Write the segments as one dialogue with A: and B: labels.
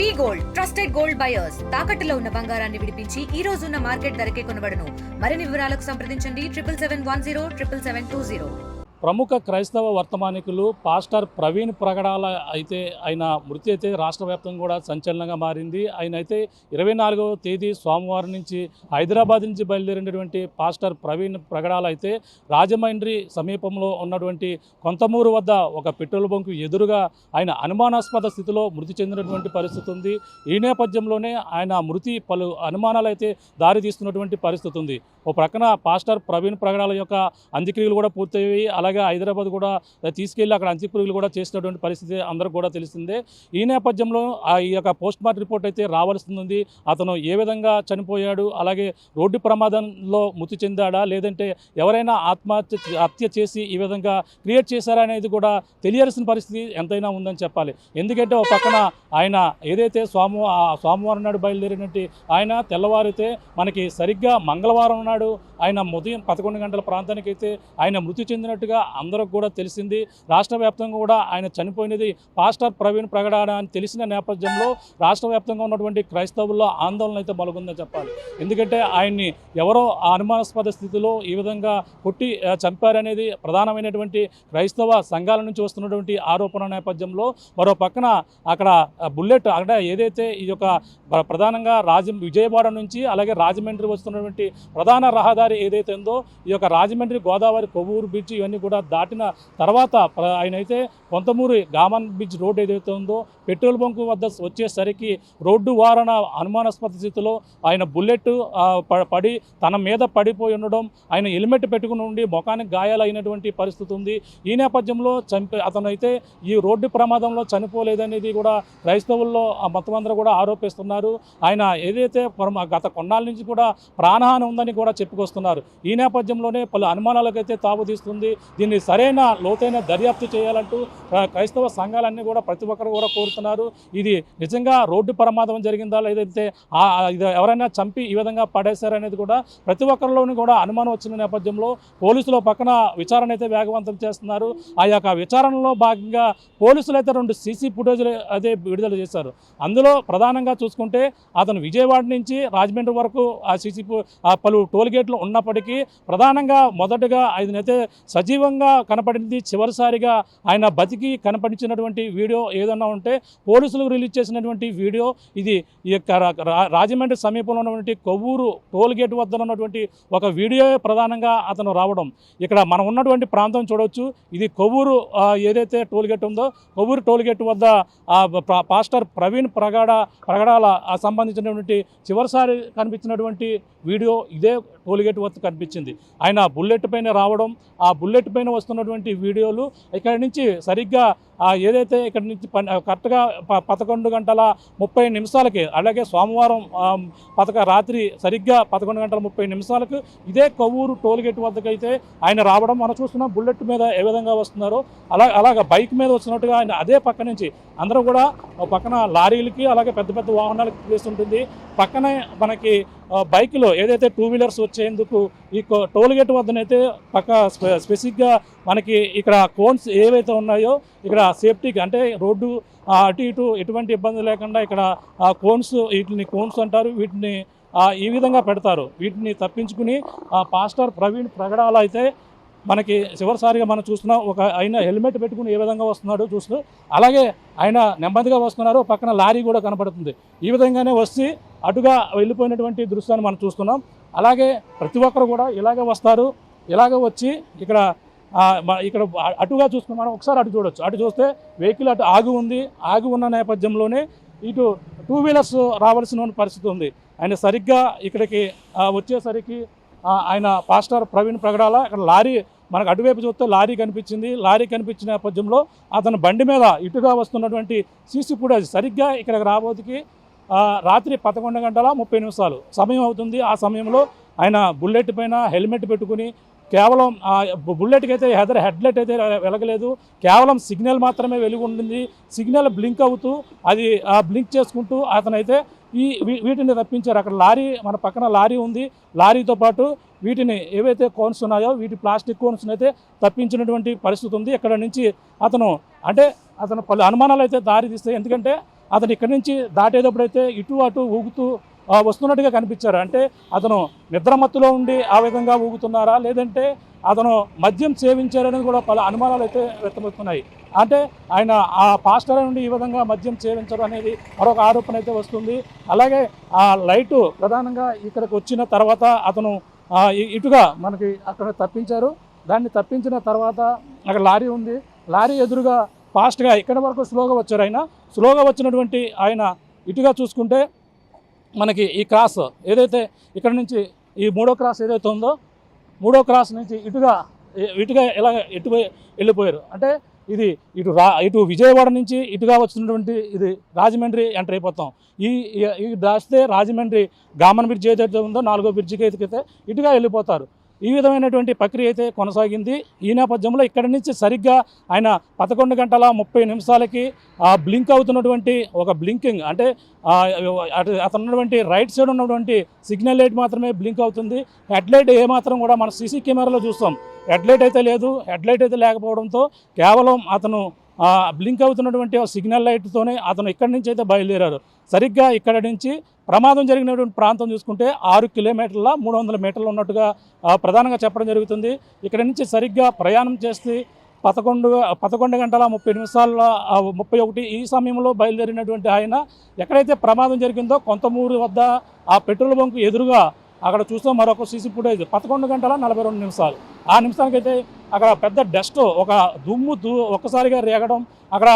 A: Gold trusted gold buyers తాకట్టులో ఉన్న బంగారాన్ని విడిపించి ఈ రోజు ఉన్న మార్కెట్ ధరకే కొనబడును. మరిన్ని వివరాలకు సంప్రదించండి 77710720.
B: ప్రముఖ క్రైస్తవ వర్తమానికులు పాస్టర్ ప్రవీణ్ ప్రగడాల అయితే ఆయన మృతి అయితే రాష్ట్ర వ్యాప్తంగా కూడా సంచలనంగా మారింది. ఆయన అయితే 24వ తేదీ సోమవారం నుంచి హైదరాబాద్ నుంచి బయలుదేరినటువంటి పాస్టర్ ప్రవీణ్ ప్రగడాల అయితే రాజమండ్రి సమీపంలో ఉన్నటువంటి కొంతమూరు వద్ద ఒక పెట్రోల్ బంకు ఎదురుగా ఆయన అనుమానాస్పద స్థితిలో మృతి చెందినటువంటి పరిస్థితి ఉంది. ఈ నేపథ్యంలోనే ఆయన మృతి పలు అనుమానాలు అయితే దారితీస్తున్నటువంటి పరిస్థితి ఉంది. ఓ ప్రక్కన పాస్టర్ ప్రవీణ్ ప్రగడాల యొక్క అంత్యక్రియలు కూడా పూర్తయ్యాయి. అలాగే హైదరాబాద్ కూడా తీసుకెళ్లి అక్కడ అంత్యక్రియలు కూడా చేసినటువంటి పరిస్థితి అందరికీ కూడా తెలిసిందే. ఈ నేపథ్యంలో ఈ యొక్క పోస్ట్ మార్టం రిపోర్ట్ అయితే రావాల్సింది. అతను ఏ విధంగా చనిపోయాడు, అలాగే రోడ్డు ప్రమాదంలో మృతి చెందాడా, లేదంటే ఎవరైనా హత్య చేసి ఈ విధంగా క్రియేట్ చేశారా అనేది కూడా తెలియాల్సిన పరిస్థితి ఎంతైనా ఉందని చెప్పాలి. ఎందుకంటే ఒక పక్కన ఆయన ఏదైతే సోమవారం నాడు బయలుదేరినట్టు ఆయన తెల్లవారితే మనకి సరిగ్గా మంగళవారం నాడు ఆయన ఉదయం 11 గంటల ప్రాంతానికి అయితే ఆయన మృతి చెందినట్టుగా అందరికి కూడా తెలిసింది. రాష్ట్ర వ్యాప్తంగా కూడా ఆయన చనిపోయినది పాస్టర్ ప్రవీణ్ ప్రగడాల అని తెలిసిన నేపథ్యంలో రాష్ట్ర వ్యాప్తంగా ఉన్నటువంటి క్రైస్తవుల్లో ఆందోళన అయితే మొదలుగుందని చెప్పాలి. ఎందుకంటే ఆయన్ని ఎవరో అనుమానాస్పద స్థితిలో ఈ విధంగా కొట్టి చంపారనేది ప్రధానమైనటువంటి క్రైస్తవ సంఘాల నుంచి వస్తున్నటువంటి ఆరోపణ నేపథ్యంలో మరో పక్కన అక్కడ బుల్లెట్ అక్కడ ఏదైతే ఈ యొక్క ప్రధానంగా విజయవాడ నుంచి అలాగే రాజమండ్రి వస్తున్నటువంటి ప్రధాన రహదారి ఏదైతే ఉందో ఈ యొక్క రాజమండ్రి గోదావరి కొవ్వూరు బీచ్ ఇవన్నీ కూడా దాటిన తర్వాత ఆయన అయితే కొంతమూరు గామన్ బీచ్ రోడ్ ఏదైతే ఉందో పెట్రోల్ బంకు వద్ద వచ్చేసరికి రోడ్డు వారణ అనుమానాస్పద స్థితిలో ఆయన బుల్లెట్ పడి తన మీద పడిపోయి ఉండడం, ఆయన హెల్మెట్ పెట్టుకుని ఉండి ముఖానికి గాయాలైనటువంటి పరిస్థితి ఉంది. ఈ నేపథ్యంలో అతనైతే ఈ రోడ్డు ప్రమాదంలో చనిపోలేదనేది కూడా క్రైస్తవుల్లో మొత్తం అందరూ కూడా ఆరోపిస్తున్నారు. ఆయన ఏదైతే గత కొన్నాళ్ళ నుంచి కూడా ప్రాణహాని ఉందని కూడా చెప్పుకొస్తున్నారు. ఈ నేపథ్యంలోనే పలు అనుమానాలకైతే తావుతీస్తుంది. దీన్ని సరైన లోతైన దర్యాప్తు చేయాలంటూ క్రైస్తవ సంఘాలన్నీ కూడా ప్రతి ఒక్కరు కూడా కోరుతున్నారు. ఇది నిజంగా రోడ్డు ప్రమాదం జరిగిందా, లేదంటే ఎవరైనా చంపి ఈ విధంగా పడేశారనేది కూడా ప్రతి ఒక్కరిలోని కూడా అనుమానం వచ్చిన నేపథ్యంలో పోలీసులు పక్కన విచారణ అయితే వేగవంతం చేస్తున్నారు. ఆ యొక్క విచారణలో భాగంగా పోలీసులు అయితే 2 సీసీ ఫుటేజ్లు అయితే విడుదల చేశారు. అందులో ప్రధానంగా చూసుకుంటే అతను విజయవాడ నుంచి రాజమండ్రి వరకు ఆ సీసీ పలు టోల్గేట్లు ఉన్నప్పటికీ ప్రధానంగా మొదటగా ఆయనైతే సజీవంగా కనపడింది. చివరిసారిగా ఆయన బతికి కనపడించినటువంటి వీడియో ఏదన్నా ఉంటే పోలీసులు రిలీజ్ చేసినటువంటి వీడియో ఇది. ఈ యొక్క రాజమండ్రి సమీపంలో ఉన్నటువంటి కొవ్వూరు టోల్గేట్ వద్ద ఉన్నటువంటి ఒక వీడియో ప్రధానంగా అతను రావడం. ఇక్కడ మనం ఉన్నటువంటి ప్రాంతం చూడవచ్చు. ఇది కొవ్వూరు ఏదైతే టోల్గేట్ ఉందో కొవ్వూరు టోల్గేట్ వద్ద పాస్టర్ ప్రవీణ్ ప్రగడాల సంబంధించినటువంటి చివరిసారి కనిపించినటువంటి వీడియో ఇదే టోల్గేట్ వద్ద కనిపించింది. ఆయన బుల్లెట్ పైన రావడం, ఆ బుల్లెట్ పైన వస్తున్నటువంటి వీడియోలు ఇక్కడ నుంచి సరిగ్గా ఏదైతే ఇక్కడ నుంచి కరెక్ట్గా 11:30 అలాగే సోమవారం రాత్రి సరిగ్గా 11:30 ఇదే కొవ్వూరు టోల్గేట్ వద్దకైతే ఆయన రావడం మనం చూస్తున్నాం. బుల్లెట్ మీద ఏ విధంగా వస్తున్నారో అలాగ బైక్ మీద వచ్చినట్టుగా ఆయన అదే పక్క నుంచి అందరూ కూడా పక్కన లారీలకి అలాగే పెద్ద పెద్ద వాహనాలకి ప్లేస్ ఉంటుంది. పక్కనే మనకి బైకులో ఏదైతే 2 వీలర్స్ వచ్చేందుకు ఈ టోల్గేట్ వద్దనైతే పక్క స్పెసిఫిక్గా మనకి ఇక్కడ కోన్స్ ఏవైతే ఉన్నాయో ఇక్కడ సేఫ్టీకి అంటే రోడ్డు అటు ఇటు ఎటువంటి ఇబ్బంది లేకుండా ఇక్కడ వీటిని కోన్స్ అంటారు. వీటిని ఈ విధంగా పెడతారు. వీటిని తప్పించుకుని పాస్టర్ ప్రవీణ్ ప్రగడాల అయితే మనకి చివరిసారిగా మనం చూస్తున్నాం. ఆయన హెల్మెట్ పెట్టుకుని ఏ విధంగా వస్తున్నాడో చూస్తూ అలాగే ఆయన నెమ్మదిగా వస్తున్నారు. పక్కన లారీ కూడా కనపడుతుంది. ఈ విధంగానే వచ్చి అటుగా వెళ్ళిపోయినటువంటి దృశ్యాన్ని మనం చూస్తున్నాం. అలాగే ప్రతి ఒక్కరు కూడా ఇలాగే వస్తారు. ఇలాగ వచ్చి ఇక్కడ అటుగా చూసుకుని మనం ఒకసారి అటు చూడొచ్చు. అటు చూస్తే వెహికల్ అటు ఆగి ఉన్న నేపథ్యంలోనే ఇటు 2 వీలర్స్ రావాల్సిన పరిస్థితి ఉంది. ఆయన సరిగ్గా ఇక్కడికి వచ్చేసరికి ఆయన పాస్టర్ ప్రవీణ్ ప్రగడాల ఇక్కడ లారీ మనకు అటువైపు చూస్తే లారీ కనిపించింది. లారీ కనిపించిన నేపథ్యంలో అతను బండి మీద ఇటుగా వస్తున్నటువంటి సీసీ ఫుటేజ్ సరిగ్గా ఇక్కడికి రాబోతుకి రాత్రి 11:30 సమయం అవుతుంది. ఆ సమయంలో ఆయన బుల్లెట్ పైన హెల్మెట్ పెట్టుకుని కేవలం బుల్లెట్కి అయితే హెడ్లైట్ అయితే వెలగలేదు. కేవలం సిగ్నల్ మాత్రమే వెలుగు ఉంటుంది. సిగ్నల్ బ్లింక్ అవుతూ అది బ్లింక్ చేసుకుంటూ అతనైతే వీటిని తప్పించారు. అక్కడ లారీ మన పక్కన లారీ ఉంది. లారీతో పాటు వీటిని ఏవైతే కోన్స్ ఉన్నాయో వీటి ప్లాస్టిక్ కోన్స్ని అయితే తప్పించినటువంటి పరిస్థితి ఉంది. ఇక్కడ నుంచి అతను పలు అనుమానాలు అయితే దారి తీస్తాయి. ఎందుకంటే అతను ఇక్కడి నుంచి దాటేటప్పుడైతే ఇటు అటు ఊగుతూ వస్తున్నట్టుగా కనిపించారు. అంటే అతను నిద్రమత్తులో ఉండి ఆ విధంగా ఊగుతున్నారా, లేదంటే అతను మద్యం సేవించారనేది కూడా పలు అనుమానాలు అయితే వ్యక్తమవుతున్నాయి. అంటే ఆయన ఆ పాస్టర్ నుండి ఈ విధంగా మద్యం సేవించడం అనేది మరొక ఆరోపణ అయితే వస్తుంది. అలాగే ఆ లైటు ప్రధానంగా ఇక్కడికి వచ్చిన తర్వాత అతను ఇటుగా మనకి అక్కడ తప్పించారు. దాన్ని తప్పించిన తర్వాత అక్కడ లారీ ఉంది. లారీ ఎదురుగా ఫాస్ట్గా ఇక్కడి వరకు స్లోగా వచ్చారు. స్లోగా వచ్చినటువంటి ఆయన ఇటుగా చూసుకుంటే మనకి ఈ క్రాస్ ఏదైతే ఇక్కడ నుంచి ఈ 3వ క్రాస్ ఏదైతే ఉందో 3వ క్రాస్ నుంచి ఇటుగా ఇలా వెళ్ళిపోయారు. అంటే ఇది ఇటు విజయవాడ నుంచి ఇటుగా వచ్చినటువంటి ఇది రాజమండ్రి ఎంటర్ అయిపోతాం. ఈ దాస్తే రాజమండ్రి గామన్ బ్రిడ్జ్ ఏదైతే ఉందో 4వ బ్రిడ్జికి అయితే ఇటుగా వెళ్ళిపోతారు. ఈ విధమైనటువంటి ప్రక్రియ అయితే కొనసాగింది. ఈ నేపథ్యంలో ఇక్కడి నుంచి సరిగ్గా ఆయన 11:30 బ్లింక్ అవుతున్నటువంటి ఒక బ్లింకింగ్, అంటే అతను ఉన్నటువంటి రైట్ సైడ్ ఉన్నటువంటి సిగ్నల్ లైట్ మాత్రమే బ్లింక్ అవుతుంది. హెడ్ లైట్ ఏమాత్రం కూడా మన సీసీ కెమెరాలో చూస్తాం, హెడ్ లైట్ అయితే లేదు. హెడ్ లైట్ అయితే లేకపోవడంతో కేవలం అతను బ్లింక్ అవుతున్నటువంటి సిగ్నల్ లైట్తోనే అతను ఇక్కడి నుంచి అయితే బయలుదేరారు. సరిగ్గా ఇక్కడ నుంచి ప్రమాదం జరిగినటువంటి ప్రాంతం చూసుకుంటే 6 కిలోమీటర్ల 300 మీటర్లు ఉన్నట్టుగా ప్రధానంగా చెప్పడం జరుగుతుంది. ఇక్కడ నుంచి సరిగ్గా ప్రయాణం చేస్తే 11:30 ఈ సమయంలో బయలుదేరినటువంటి ఆయన ఎక్కడైతే ప్రమాదం జరిగిందో కొంతమూరు వద్ద ఆ పెట్రోల్ బంక్ ఎదురుగా అక్కడ చూస్తాం మరొక సీసీ ఫుటేజ్ 11:42. ఆ నిమిషానికైతే అక్కడ పెద్ద డస్ట్, ఒక దుమ్ము ఒక్కసారిగా రేగడం, అక్కడ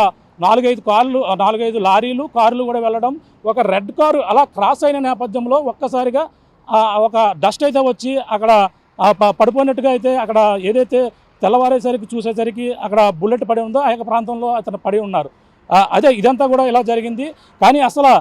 B: 4-5 లారీలు కార్లు కూడా వెళ్ళడం, ఒక రెడ్ కారు అలా క్రాస్ అయిన నేపథ్యంలో ఒక్కసారిగా ఒక డస్ట్ అయితే వచ్చి అక్కడ పడిపోయినట్టుగా అయితే అక్కడ ఏదైతే తెల్లవారేసరికి చూసేసరికి అక్కడ బుల్లెట్ పడి ఉందో ఆ యొక్క ప్రాంతంలో అతను పడి ఉన్నారు. అదే ఇదంతా కూడా ఇలా జరిగింది. కానీ అసలు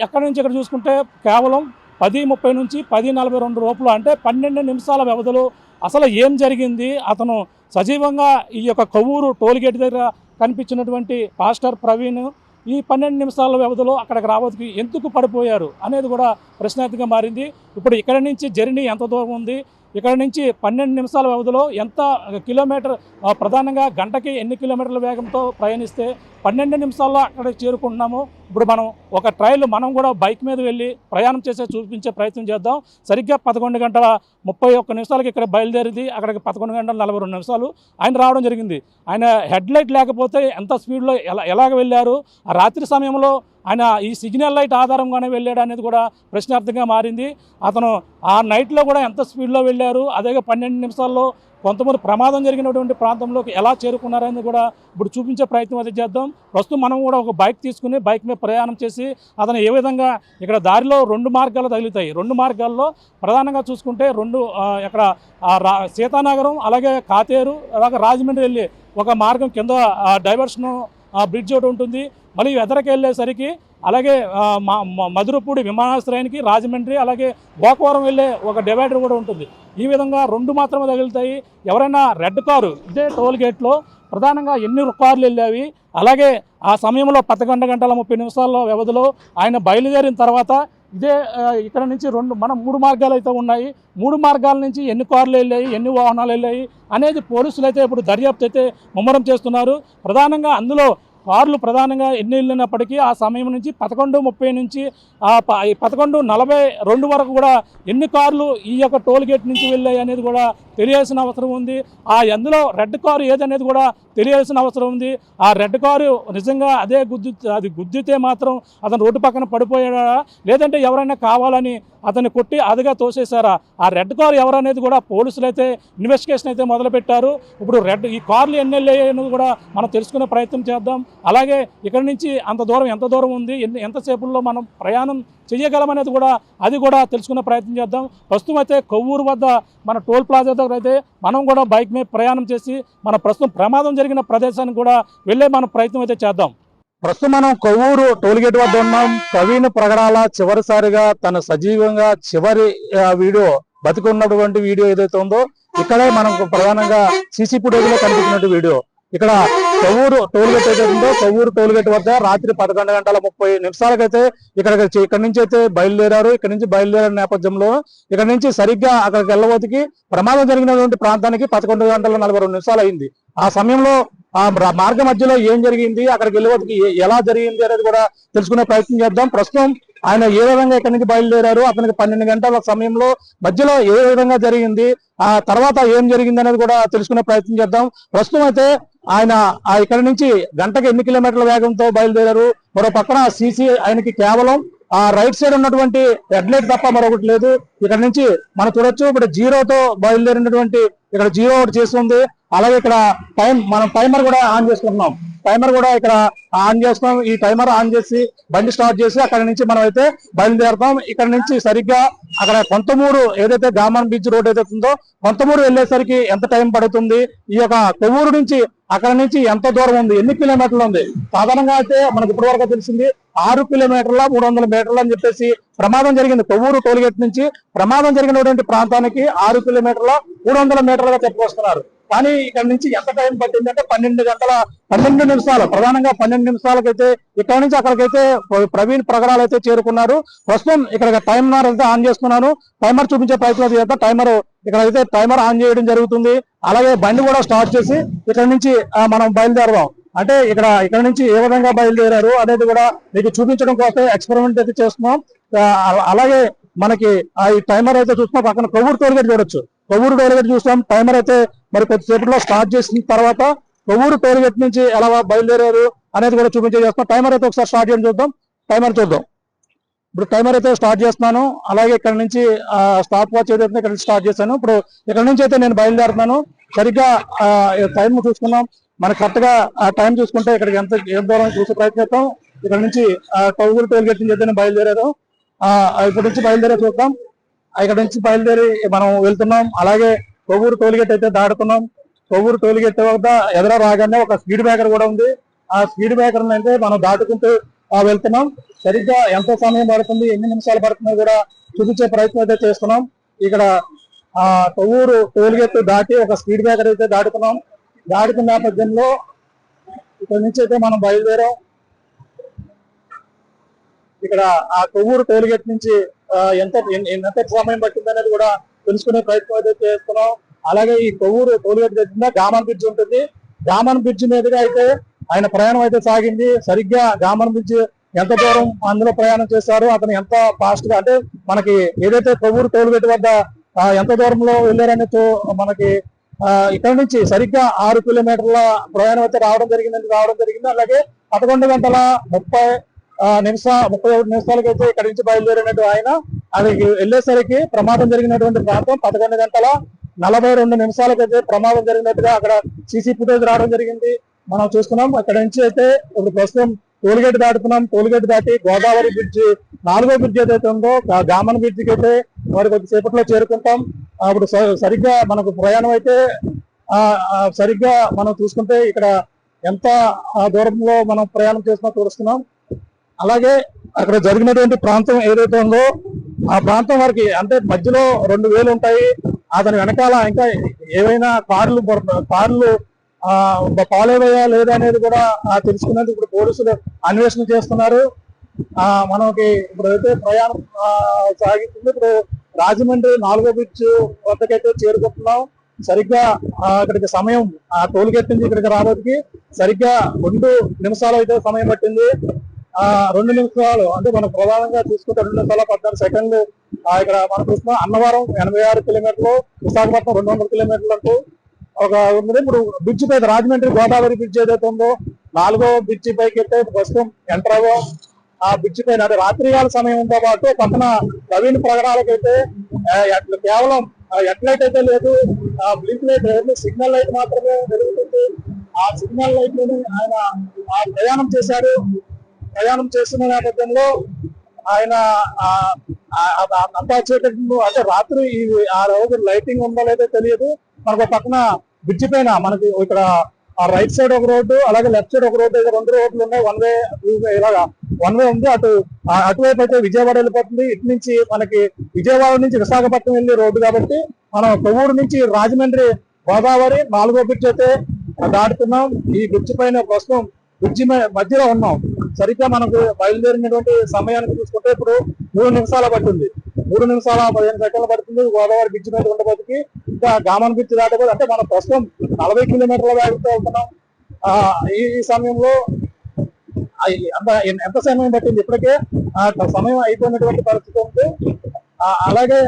B: ఎక్కడి నుంచి ఇక్కడ చూసుకుంటే కేవలం 10:30 నుంచి 10:42 లోపల, అంటే 12 నిమిషాల వ్యవధిలో అసలు ఏం జరిగింది, అతను సజీవంగా ఈ యొక్క కొవ్వూరు టోల్గేట్ దగ్గర కనిపించినటువంటి పాస్టర్ ప్రవీణ్ ఈ 12 నిమిషాల వ్యవధిలో అక్కడికి రావడానికి ఎందుకు పడిపోయారు అనేది కూడా ప్రశ్నార్థకంగా మారింది. ఇప్పుడు ఇక్కడ నుంచి జర్నీ ఎంత దూరం ఉంది, ఇక్కడ నుంచి 12 నిమిషాల వ్యవధిలో ఎంత కిలోమీటర్, ప్రధానంగా గంటకి ఎన్ని కిలోమీటర్ల వేగంతో ప్రయాణిస్తే 12 నిమిషాల్లో అక్కడికి చేరుకుంటున్నాము. ఇప్పుడు మనం ఒక ట్రైల్ మనం కూడా బైక్ మీద వెళ్ళి ప్రయాణం చూపించే ప్రయత్నం చేద్దాం. సరిగ్గా 11:31 ఇక్కడ బయలుదేరింది, అక్కడికి 11:42 ఆయన రావడం జరిగింది. ఆయన హెడ్ లైట్ లేకపోతే ఎంత స్పీడ్లో ఎలాగ వెళ్ళారు, ఆ రాత్రి సమయంలో ఆయన ఈ సిగ్నల్ లైట్ ఆధారంగానే వెళ్ళాడు అనేది కూడా ప్రశ్నార్థంగా మారింది. అతను ఆ నైట్లో కూడా ఎంత స్పీడ్లో వెళ్ళారు, అదే 12 నిమిషాల్లో కొంతమంది ప్రమాదం జరిగినటువంటి ప్రాంతంలోకి ఎలా చేరుకున్నారని కూడా ఇప్పుడు చూపించే ప్రయత్నం అయితే చేద్దాం. ప్రస్తుతం మనం కూడా ఒక బైక్ తీసుకుని బైక్ మీద ప్రయాణం చేసి అతను ఏ విధంగా ఇక్కడ దారిలో 2 మార్గాలు తగులుతాయి. 2 మార్గాల్లో ప్రధానంగా చూసుకుంటే ఇక్కడ సీతానగరం, అలాగే కాతేరు, అలాగే రాజమండ్రి వెళ్ళి ఒక మార్గం కింద డైవర్షను బ్రిడ్జ్ ఒకటి ఉంటుంది. మళ్ళీ ఎదరికి వెళ్ళేసరికి అలాగే మధురపూడి విమానాశ్రయానికి రాజమండ్రి, అలాగే గోకవరం వెళ్ళే ఒక డివైడర్ కూడా ఉంటుంది. ఈ విధంగా 2 మాత్రమే తగులుతాయి. ఎవరైనా రెడ్ కారు ఇదే టోల్ గేట్లో ప్రధానంగా ఎన్ని కార్లు వెళ్ళావి, అలాగే ఆ సమయంలో 11:30 వ్యవధిలో ఆయన బయలుదేరిన తర్వాత ఇదే ఇక్కడ నుంచి మనం 3 మార్గాలు అయితే ఉన్నాయి. 3 మార్గాల నుంచి ఎన్ని కార్లు వెళ్ళాయి, ఎన్ని వాహనాలు వెళ్ళాయి అనేది పోలీసులు అయితే ఇప్పుడు దర్యాప్తు అయితే ముమ్మరం చేస్తున్నారు. ప్రధానంగా అందులో కార్లు ప్రధానంగా ఎన్ని వెళ్ళినప్పటికీ ఆ సమయం నుంచి 11:30 నుంచి 11:42 వరకు కూడా ఎన్ని కార్లు ఈ యొక్క టోల్ గేట్ నుంచి వెళ్ళాయి అనేది కూడా తెలియాల్సిన అవసరం ఉంది. అందులో రెడ్ కారు ఏదనేది కూడా తెలియాల్సిన అవసరం ఉంది. ఆ రెడ్ కారు నిజంగా అది గుద్దితే మాత్రం అతను రోడ్డు పక్కన పడిపోయాడా, లేదంటే ఎవరైనా కావాలని అతన్ని కొట్టి అదిగా తోసేశారా, ఆ రెడ్ కారు ఎవరనేది కూడా పోలీసులు అయితే ఇన్వెస్టిగేషన్ అయితే మొదలుపెట్టారు. ఇప్పుడు ఈ కార్లు ఎన్ని వెళ్ళాయి అనేది కూడా మనం తెలుసుకునే ప్రయత్నం చేద్దాం. అలాగే ఇక్కడ నుంచి ఎంత దూరం ఉంది, ఎంతసేపుల్లో మనం ప్రయాణం చేయగలమనేది కూడా తెలుసుకునే ప్రయత్నం చేద్దాం. ప్రస్తుతం అయితే కొవ్వూరు వద్ద మన టోల్ ప్లాజా దగ్గర అయితే మనం కూడా బైక్ మీద ప్రయాణం చేసి మన ప్రస్తుతం ప్రమాదం జరిగిన ప్రదేశానికి కూడా వెళ్ళే మనం ప్రయత్నం అయితే చేద్దాం. ప్రస్తుతం మనం కొవ్వూరు టోల్గేట్ వద్ద ఉన్నాం. ప్రవీణ్ ప్రగడాల చివరిసారిగా తన సజీవంగా చివరి వీడియో బతికున్నటువంటి వీడియో ఏదైతే ఉందో ఇక్కడే మనకు ప్రధానంగా సీసీ ఫుటేజ్ లో కనిపించినట్టు వీడియో. ఇక్కడ కొవ్వూరు టోల్గేట్ ఏదైతే ఉందో కొవ్వూరు టోల్గేట్ వద్ద రాత్రి 11:30 ఇక్కడ నుంచి అయితే బయలుదేరారు. ఇక్కడ నుంచి బయలుదేరిన నేపథ్యంలో ఇక్కడ నుంచి సరిగ్గా అక్కడికి వెళ్ళబోతుకి ప్రమాదం జరిగినటువంటి ప్రాంతానికి 11:42 అయింది. ఆ సమయంలో
C: మార్గ మధ్యలో ఏం జరిగింది, అక్కడికి వెళ్ళేవారికి ఎలా జరిగింది అనేది కూడా తెలుసుకునే ప్రయత్నం చేద్దాం. ప్రస్తుతం ఆయన ఏ విధంగా ఇక్కడి నుంచి బయలుదేరారు, అతనికి 12 గంటల సమయంలో మధ్యలో ఏ విధంగా జరిగింది, ఆ తర్వాత ఏం జరిగింది అనేది కూడా తెలుసుకునే ప్రయత్నం చేద్దాం. ప్రస్తుతం అయితే ఆయన ఇక్కడ నుంచి గంటకి ఎన్ని కిలోమీటర్ల వేగంతో బయలుదేరారు, మరో పక్కన సీసీ ఆయనకి కేవలం ఆ రైట్ సైడ్ ఉన్నటువంటి హెడ్ లైట్ తప్ప మరొకటి లేదు. ఇక్కడ నుంచి మనం చూడొచ్చు, ఇప్పుడు జీరోతో బయలుదేరినటువంటి ఇక్కడ జీరో ఒకటి చేస్తుంది. అలాగే ఇక్కడ మనం టైమర్ కూడా ఆన్ చేసుకుంటున్నాం. టైమర్ కూడా ఇక్కడ ఆన్ చేస్తాం. ఈ టైమర్ ఆన్ చేసి బండి స్టార్ట్ చేసి అక్కడ నుంచి మనం అయితే బయలుదేరుతాం. ఇక్కడ నుంచి సరిగ్గా అక్కడ కొంతమూరు ఏదైతే గామన్ బీచ్ రోడ్ ఏదైతే ఉందో కొంతమూరు వెళ్ళేసరికి ఎంత టైం పడుతుంది, ఈ యొక్క కొవ్వూరు నుంచి అక్కడ నుంచి ఎంత దూరం ఉంది, ఎన్ని కిలోమీటర్లు ఉంది. సాధారణంగా అయితే మనకు ఇప్పటి వరకు తెలిసింది 6 కిలోమీటర్ల 300 మీటర్లు అని చెప్పేసి ప్రమాదం జరిగింది. కొవ్వూరు టోల్గేట్ నుంచి ప్రమాదం జరిగినటువంటి ప్రాంతానికి 6 కిలోమీటర్ల 300 మీటర్లుగా చెప్పుకొస్తున్నారు. కానీ ఇక్కడ నుంచి ఎంత టైం పట్టింది అంటే 12 నిమిషాలు, ప్రధానంగా 12 నిమిషాలకైతే ఇక్కడ నుంచి అక్కడికైతే ప్రవీణ్ ప్రగడాలు అయితే చేరుకున్నారు. ప్రస్తుతం ఇక్కడ టైమర్ అయితే ఆన్ చేస్తున్నాను. టైమర్ చూపించే ప్రయత్నం చేద్దాం. ఇక్కడైతే టైమర్ ఆన్ చేయడం జరుగుతుంది. అలాగే బండి కూడా స్టార్ట్ చేసి ఇక్కడ నుంచి మనం బయలుదేరదాం. అంటే ఇక్కడ నుంచి ఏ విధంగా బయలుదేరారు అనేది కూడా మీకు చూపించడం కోసం ఎక్స్పెరిమెంట్ అయితే చేస్తున్నాం. అలాగే మనకి ఈ టైమర్ అయితే చూస్తున్నాం. పక్కన కొవ్వూరు టోల్గేట్ చూడొచ్చు. కొవ్వూరు టోల్గేట్ చూస్తాం. టైమర్ అయితే మరి కొద్దిసేపట్లో స్టార్ట్ చేసిన తర్వాత కొవ్వూరు టోల్గేట్ నుంచి ఎలా బయలుదేరారు అనేది కూడా చేస్తాం. టైమర్ అయితే ఒకసారి స్టార్ట్ చేయడం చూద్దాం. టైమర్ చూద్దాం. ఇప్పుడు టైమర్ అయితే స్టార్ట్ చేస్తున్నాను. అలాగే ఇక్కడ నుంచి స్టాప్ వాచ్ ఏదైతే ఇక్కడ స్టార్ట్ చేశాను. ఇప్పుడు ఇక్కడ నుంచి అయితే నేను బయలుదేరుతున్నాను. సరిగ్గా టైం చూసుకున్నాం. మనకు కరెక్ట్ గా టైం చూసుకుంటే ఇక్కడికి ఎంత దూరం చూసే ప్రయత్నిస్తాం. ఇక్కడ నుంచి కొవ్వూరు టోల్గేట్ నుంచి అయితే బయలుదేరారు. ఇప్పటి నుంచి బయలుదేరే చూద్దాం. ఇక్కడ నుంచి బయలుదేరి మనం వెళ్తున్నాం. అలాగే కొవ్వూరు టోల్గేట్ అయితే దాడుతున్నాం. కొవ్వూరు టోల్గేట్ వద్ద ఎదుర రాగానే ఒక స్పీడ్ బ్రేకర్ కూడా ఉంది. ఆ స్పీడ్ బ్రేకర్ అయితే మనం దాటుకుంటూ వెళ్తున్నాం. సరిగ్గా ఎంత సమయం పడుతుంది, ఎన్ని నిమిషాలు పడుతుందో కూడా చూపించే ప్రయత్నం అయితే చేస్తున్నాం. ఇక్కడ కొవ్వూరు టోల్గేట్ దాటి ఒక స్పీడ్ బ్రేకర్ అయితే దాటుతున్నాం. దాటుతున్న నేపథ్యంలో ఇక్కడ నుంచి అయితే మనం బయలుదేరాం. ఇక్కడ ఆ కొవ్వూరు టోల్గేట్ నుంచి ఎంత సమయం పట్టింది అనేది కూడా తెలుసుకునే ప్రయత్నం అయితే చేస్తున్నాం. అలాగే ఈ కొవ్వూరు టోల్గేట్ దగ్గర గామన్ బ్రిడ్జ్ ఉంటుంది. గామన్ బ్రిడ్జ్ మీదుగా అయితే ఆయన ప్రయాణం అయితే సాగింది. సరిగ్గా గామన్ బ్రిడ్జ్ ఎంత దూరం అందులో ప్రయాణం చేశారు, అతను ఎంత ఫాస్ట్ గా అంటే మనకి ఏదైతే కొవ్వూరు టోల్గేట్ వద్ద ఎంత దూరంలో వెళ్ళారనేది మనకి ఇక్కడ నుంచి సరిగ్గా 6 కిలోమీటర్ల ప్రయాణం అయితే రావడం జరిగింది. అలాగే 11 గంటల 31 నిమిషాలకైతే ఇక్కడ నుంచి బయలుదేరినట్టు ఆయన అది వెళ్ళేసరికి ప్రమాదం జరిగినటువంటి ప్రాంతం 11 గంటల 42 నిమిషాలకైతే ప్రమాదం జరిగినట్టుగా అక్కడ సీసీ ఫుటేజ్ రావడం జరిగింది. మనం చూస్తున్నాం. అక్కడ నుంచి అయితే ఇప్పుడు ప్రస్తుతం టోల్గేట్ దాటుతున్నాం. టోల్గేట్ దాటి గోదావరి బ్రిడ్జ్ 4వ బ్రిడ్జ్ ఏదైతే ఉందో గామన్ బ్రిడ్జికి అయితే మరి కొద్దిసేపట్లో చేరుకుంటాం. ఇప్పుడు సరిగ్గా మనకు ప్రయాణం అయితే సరిగ్గా మనం చూసుకుంటే ఇక్కడ ఎంత దూరంలో మనం ప్రయాణం చేస్తున్నా చూస్తున్నాం. అలాగే అక్కడ జరిగినటువంటి ప్రాంతం ఏదైతే ఉందో ఆ ప్రాంతం వరకు అంటే మధ్యలో 2 వేలు ఉంటాయి. అతని వెనకాల ఇంకా ఏవైనా కార్లు పాలేవయ్యా లేదా అనేది కూడా తెలుసుకునేందుకు ఇప్పుడు పోలీసులు అన్వేషణ చేస్తున్నారు. మనకి ఇప్పుడు అయితే ప్రయాణం సాగుతుంది. ఇప్పుడు రాజమండ్రి 4వ బ్రిడ్జ్ వద్దకైతే చేరుకుంటున్నాం. సరిగ్గా ఇక్కడికి సమయం టోల్గేట్ నుంచి ఇక్కడికి రావడానికి సరిగ్గా 2 నిమిషాలు అయితే సమయం పట్టింది. 2 నిమిషాలు అంటే మనం ప్రధానంగా చూసుకుంటే 2 నిమిషాల 14 సెకండ్లు. ఇక్కడ మనం చూస్తున్నాం. అన్నవరం 86 కిలోమీటర్లు, విశాఖపట్నం 200 కిలోమీటర్లు అంటూ ఒక ఉంది. ఇప్పుడు బ్రిడ్జ్ పై రాజమండ్రి గోదావరి బ్రిడ్జ్ ఏదైతే ఉందో 4వ బ్రిడ్జి పైకి అయితే ప్రస్తుతం ఎంటర్ అవ్వం. ఆ బ్రిడ్జి పైన అంటే రాత్రికాల సమయంతో పాటు పక్కన ప్రవీణ్ ప్రగడాలకైతే కేవలం హెడ్ అయితే లేదు, బ్లింక్ లైట్ సిగ్నల్ లైట్ మాత్రమే వెలుగుతుంది. ఆ సిగ్నల్ లైట్ లోనే ఆయన ప్రయాణం చేశారు. ప్రయాణం చేస్తున్న నేపథ్యంలో ఆయన అంతా చీకటి అంటే రాత్రి ఆ రోజు లైటింగ్ ఉందో లేదో తెలియదు. మనకు పక్కన బ్రిడ్జి పైన మనకి ఇక్కడ రైట్ సైడ్ ఒక రోడ్డు, అలాగే లెఫ్ట్ సైడ్ ఒక రోడ్డు, 2 రోడ్లు ఉన్నాయి. వన్ వే ఉంది. అటువైపు అయితే విజయవాడ వెళ్ళిపోతుంది. ఇటు నుంచి మనకి విజయవాడ నుంచి విశాఖపట్నం వెళ్ళే రోడ్డు కాబట్టి మనం కొవ్వూరు నుంచి రాజమండ్రి గోదావరి 4వ బ్రిడ్జ్ అయితే దాటుతున్నాం. ఈ బ్రిడ్జి పైన ప్రస్తుతం బ్రిడ్జి మధ్యలో ఉన్నాం. సరిగ్గా మనకు బయలుదేరినటువంటి సమయానికి చూసుకుంటే ఇప్పుడు 3 నిమిషాలు పట్టింది. 3 నిమిషాల 15 సెకండ్లు పడుతుంది గోదావరి బ్రిడ్జి మీద ఉండబోతుకి. ఇంకా గామన్ బ్రిడ్జ్ దాటబోదు అంటే మనం ప్రస్తుతం 40 కిలోమీటర్ల వేగంతో వెళ్తున్నాం. ఈ సమయంలో ఎంత సమయం పట్టింది ఇప్పటికే సమయం అయిపోయినటువంటి పరిస్థితి ఉంది. అలాగే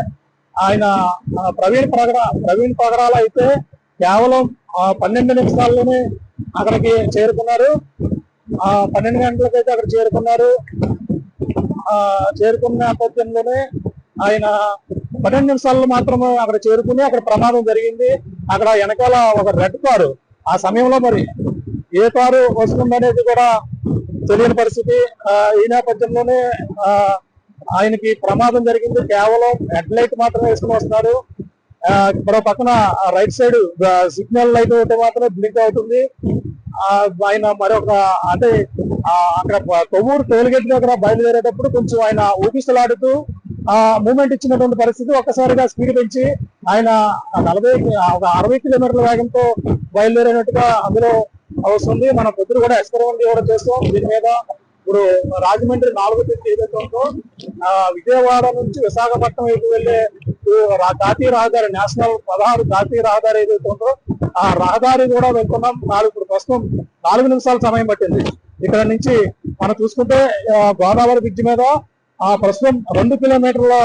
C: ఆయన ప్రవీణ్ పగడాల అయితే కేవలం 12 నిమిషాల్లోనే అక్కడికి చేరుకున్నారు. 12 గంటలకైతే అక్కడ చేరుకున్నారు. చేరుకున్న నేపథ్యంలోనే ఆయన 12 నిమిషాల్లో మాత్రమే అక్కడ చేరుకుని అక్కడ ప్రమాదం జరిగింది. అక్కడ వెనకాల ఒక రెడ్ కారు, ఆ సమయంలో మరి ఏ కారు వస్తుందనేది కూడా తెలియని పరిస్థితి. ఈ నేపథ్యంలోనే ఆయనకి ప్రమాదం జరిగింది. కేవలం హెడ్ లైట్ మాత్రమే వేసుకుని వస్తున్నారు. మరో పక్కన రైట్ సైడ్ సిగ్నల్ లైట్ ఒకటి మాత్రమే బ్లింక్ అవుతుంది. ఆయన మరొక అంటే అక్కడ కొవ్వూరు టోల్గేట్ దగ్గర బయలుదేరేటప్పుడు కొంచెం ఆయన ఊపిసలాడుతూ మూమెంట్ ఇచ్చినటువంటి పరిస్థితి. ఒక్కసారిగా స్పీడ్ పెంచి ఆయన 60 కిలోమీటర్ల వేగంతో బయలుదేరినట్టుగా అందులో వస్తుంది. మన పొద్దున కూడా ఎక్స్పెరిమెంట్ కూడా చేస్తాం దీని మీద. ఇప్పుడు రాజమండ్రి 4వ తేదీ ఏదైతే ఉందో విజయవాడ నుంచి విశాఖపట్నం వైపు వెళ్లే జాతీయ రహదారి, నేషనల్ 16 జాతీయ రహదారి ఏదైతే ఉందో ఆ రహదారి కూడా వెళ్తున్నాం. ఇప్పుడు ప్రస్తుతం 4 నిమిషాల సమయం పట్టింది. ఇక్కడ నుంచి మనం చూసుకుంటే గోదావరి బ్రిడ్జ్ మీద ప్రస్తుతం 2 కిలోమీటర్ల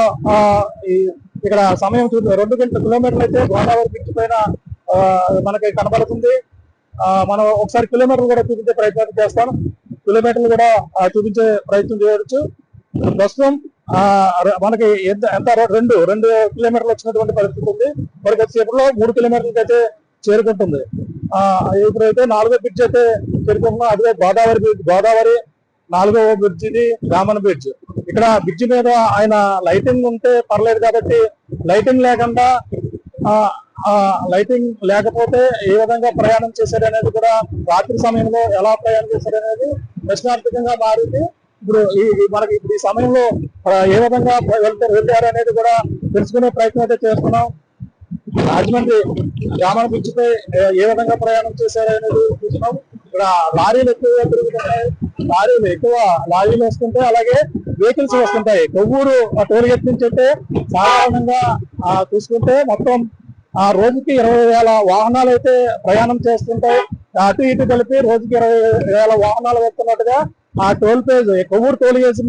C: ఇక్కడ సమయం 2 కిలోమీటర్లు అయితే గోదావరి బ్రిడ్జ్ పైన మనకి కనబడుతుంది. మనం ఒకసారి కిలోమీటర్లు కూడా చూపించే ప్రయత్నం చేస్తాం. కిలోమీటర్లు కూడా చూపించే ప్రయత్నం చేయవచ్చు. ప్రస్తుతం మనకి ఎంత 2 కిలోమీటర్లు వచ్చినటువంటి పరిస్థితి ఉంది. మరి కొద్దిసేపట్లో 3 కిలోమీటర్లకి అయితే చేరుకుంటుంది. ఇప్పుడైతే 4వ బ్రిడ్జ్ అయితే చేరుకుంటున్నాం. అదే గోదావరి 4వ బ్రిడ్జ్, ఇది రామన్ బ్రిడ్జ్. ఇక్కడ బ్రిడ్జ్ మీద ఆయన లైటింగ్ ఉంటే పర్లేదు కాబట్టి లైటింగ్ లేకుండా లైటింగ్ లేకపోతే ఏ విధంగా ప్రయాణం చేశారనేది కూడా, రాత్రి సమయంలో ఎలా ప్రయాణం చేశారనేది ప్రశ్నార్థకంగా మారింది. ఇప్పుడు మనకి ఇప్పుడు ఈ సమయంలో ఏ విధంగా వెళ్ళారు అనేది కూడా తెలుసుకునే ప్రయత్నం అయితే చేస్తున్నాం. రాజమండ్రి రామన్ బ్రిడ్జ్ పై ఏ విధంగా ప్రయాణం చేశారనేది చూస్తున్నాం. ఇక్కడ లారీలు ఎక్కువగా తిరుగుతున్నాయి. లారీలు వస్తుంటాయి, అలాగే వెహికల్స్ వస్తుంటాయి. కొవ్వూరు టోల్గేట్ నుంచి అయితే సాధారణంగా చూసుకుంటే మొత్తం రోజుకి 20,000 వాహనాలు అయితే ప్రయాణం చేస్తుంటాయి. అటు ఇటు కలిపి రోజుకి 20,000 వాహనాలు వెళ్తున్నట్టుగా ఆ టోల్ పేజ్ కొవ్వూరు టోల్ గేజ్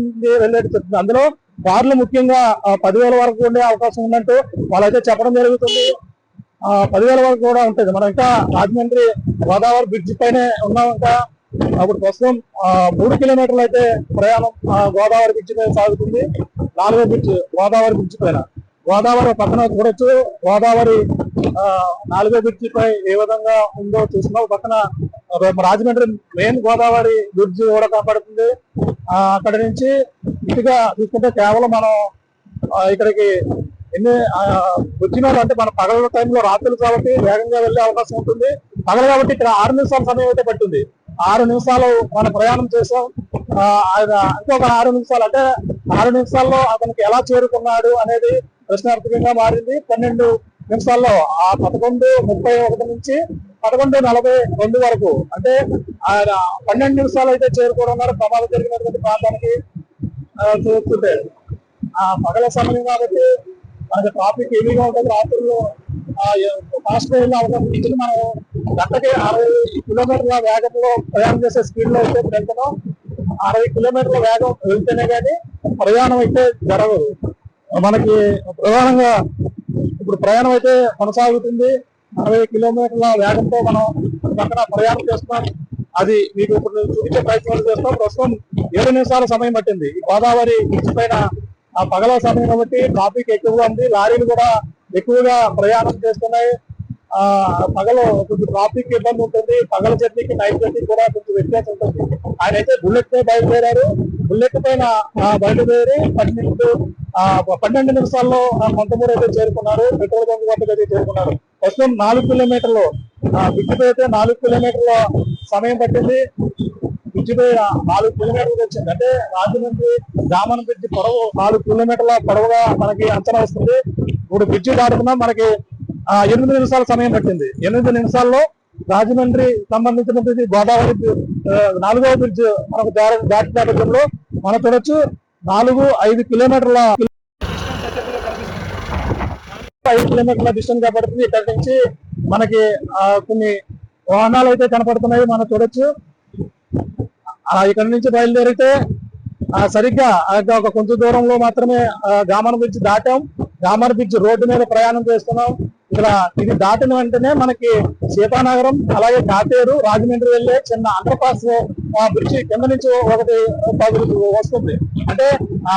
C: వెళ్ళేది చెప్తుంది. అందులో కార్లు ముఖ్యంగా 10,000 వరకు ఉండే అవకాశం ఉన్నట్టు వాళ్ళైతే చెప్పడం జరుగుతుంది. 10,000 వరకు కూడా ఉంటుంది. మనం ఇంకా రాజమండ్రి గోదావరి బ్రిడ్జ్ పైనే ఉన్నాం. ఇంకా అప్పుడు ప్రస్తుతం 3 కిలోమీటర్లు అయితే ప్రయాణం గోదావరి బ్రిడ్జ్ పైన సాగుతుంది. 4వ బ్రిడ్జ్ గోదావరి బ్రిడ్జ్ పైన, గోదావరి పక్కన చూడొచ్చు. గోదావరి 4వ బ్రిడ్జ్ పై ఏ విధంగా ఉందో చూస్తున్నాం. పక్కన రాజమండ్రి మెయిన్ గోదావరి బ్రిడ్జ్ కూడా కనపడుతుంది. అక్కడి నుంచి ఇటుగా చూసుకుంటే కేవలం మనం ఇక్కడికి బ్రిడ్జ్ మీద అంటే మన పగల టైంలో రాత్రులు కాబట్టి వేగంగా వెళ్లే అవకాశం ఉంటుంది. పగలు కాబట్టి ఇక్కడ 6 నిమిషాల సమయం అయితే పట్టింది. 6 నిమిషాలు మనం ప్రయాణం చేసాం. ఇంకొక 6 నిమిషాలు అంటే 6 నిమిషాల్లో అతనికి ఎలా చేరుకున్నాడు అనేది ప్రశ్నార్థకంగా మారింది. 12 నిమిషాల్లో 11:31 నుంచి 11:42 వరకు అంటే 12 నిమిషాలు అయితే చేరుకోవడం ద్వారా ప్రమాదం జరిగినటువంటి ప్రాంతానికి చూస్తుంటే పగల సమయం కాబట్టి మనకి ట్రాఫిక్ హెవీగా ఉంటుంది. రాత్రుల్లో ఫాస్ట్ గా వెళ్ళే అవకాశం ఉంటుంది. మనం గంటకి 60 కిలోమీటర్ల వేగంలో ప్రయాణం చేసే స్పీడ్ లో అయితే వెళ్తున్నాం. 60 కిలోమీటర్ల వేగం వెళ్తేనే కానీ ప్రయాణం అయితే జరగదు. మనకి ప్రధానంగా ఇప్పుడు ప్రయాణం అయితే కొనసాగుతుంది. 60 కిలోమీటర్ల వేగంతో మనం పక్కన ప్రయాణం చేస్తున్నాం. అది మీకు ఇప్పుడు చూపించే ప్రయత్నాలు చేస్తాం. ప్రస్తుతం 7 నిమిషాల సమయం పట్టింది. ఈ గోదావరి బ్రిడ్జ్ పైన పగల సమయం కాబట్టి ట్రాఫిక్ ఎక్కువగా ఉంది. లారీలు కూడా ఎక్కువగా ప్రయాణం చేస్తున్నాయి. పగలు కొంచెం ట్రాఫిక్ ఇబ్బంది ఉంటుంది. పగల జర్నీకి నైట్ జర్నీకి కూడా కొంచెం వ్యత్యాసం ఉంటుంది. ఆయన అయితే బుల్లెట్ పై బయలుదేరారు. బుల్లెట్ పైన బయలుదేరి 12 నిమిషాల్లో కొంతమూరు అయితే చేరుకున్నారు. పెట్రోల్ బంక్ వద్దకు అయితే చేరుకున్నారు. ప్రస్తుతం 4 కిలోమీటర్లు బ్రిడ్జ్ పై అయితే 4 కిలోమీటర్ల సమయం పట్టింది. బ్రిడ్జ్ పై 4 కిలోమీటర్లు వచ్చింది. అంటే రాజమండ్రి రామన్ బ్రిడ్జ్ పొడవు 4 కిలోమీటర్ల పొడవుగా మనకి అంచనా వస్తుంది. ఇప్పుడు బ్రిడ్జ్ దాటుకున్నా మనకి 8 నిమిషాల సమయం పట్టింది. 8 నిమిషాల్లో రాజమండ్రి సంబంధించినటువంటి గోదావరి 4వ బ్రిడ్జ్ మనకు దాటి నేపథ్యంలో మనం చూడొచ్చు 4-5 కిలోమీటర్ల 5 కిలోమీటర్ల డిస్టెన్స్ పడుతుంది. ఇక్కడ నుంచి మనకి కొన్ని వాహనాలు అయితే కనపడుతున్నాయి, మనం చూడొచ్చు. ఇక్కడ నుంచి బయలుదేరితే సరిగ్గా ఒక కొంచెం దూరంలో మాత్రమే గామన్ బ్రిడ్జ్ దాటాం. గామన్ బ్రిడ్జ్ రోడ్డు మీద ప్రయాణం చేస్తున్నాం. ఇక్కడ ఇది దాటిన వెంటనే మనకి సీతానగరం, అలాగే కాతేరు, రాజమండ్రి వెళ్ళే చిన్న అండర్ బ్రిడ్జ్ కింద నుంచి ఒకటి వస్తుంది. అంటే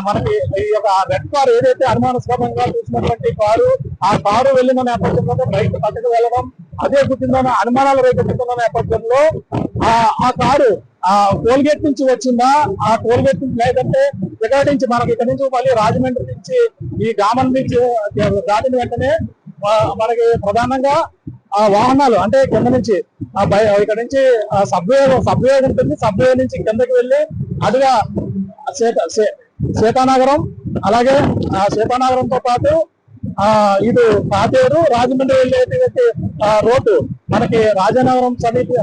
C: మనకి ఈ యొక్క రెడ్ కార్ ఏదైతే అనుమానాస్పదంగా చూసినటువంటి కారు, ఆ కారు వెళ్ళిన నేపథ్యంలో బయట పక్కకు వెళ్ళడం, అదే గుర్తుందన్న అనుమానాలు రేకెత్తుతున్న నేపథ్యంలో ఆ కారు టోల్గేట్ నుంచి వచ్చిందా, ఆ టోల్గేట్ నుంచి లేదంటే ఇక్కడ నుంచి మనకి ఇక్కడ నుంచి మళ్ళీ రాజమండ్రి నుంచి ఈ గామన్ నుంచి దాటిన వెంటనే మనకి ప్రధానంగా ఆ వాహనాలు అంటే కింద నుంచి ఇక్కడ నుంచి సబ్వే ఉంటుంది. సబ్వే నుంచి కిందకి వెళ్ళి అటుగా సీతానగరం, అలాగే సీతానగరంతో పాటు ఇటు కాతేరు, రాజమండ్రి వెళ్ళేటువంటి రోడ్డు మనకి రాజానగరం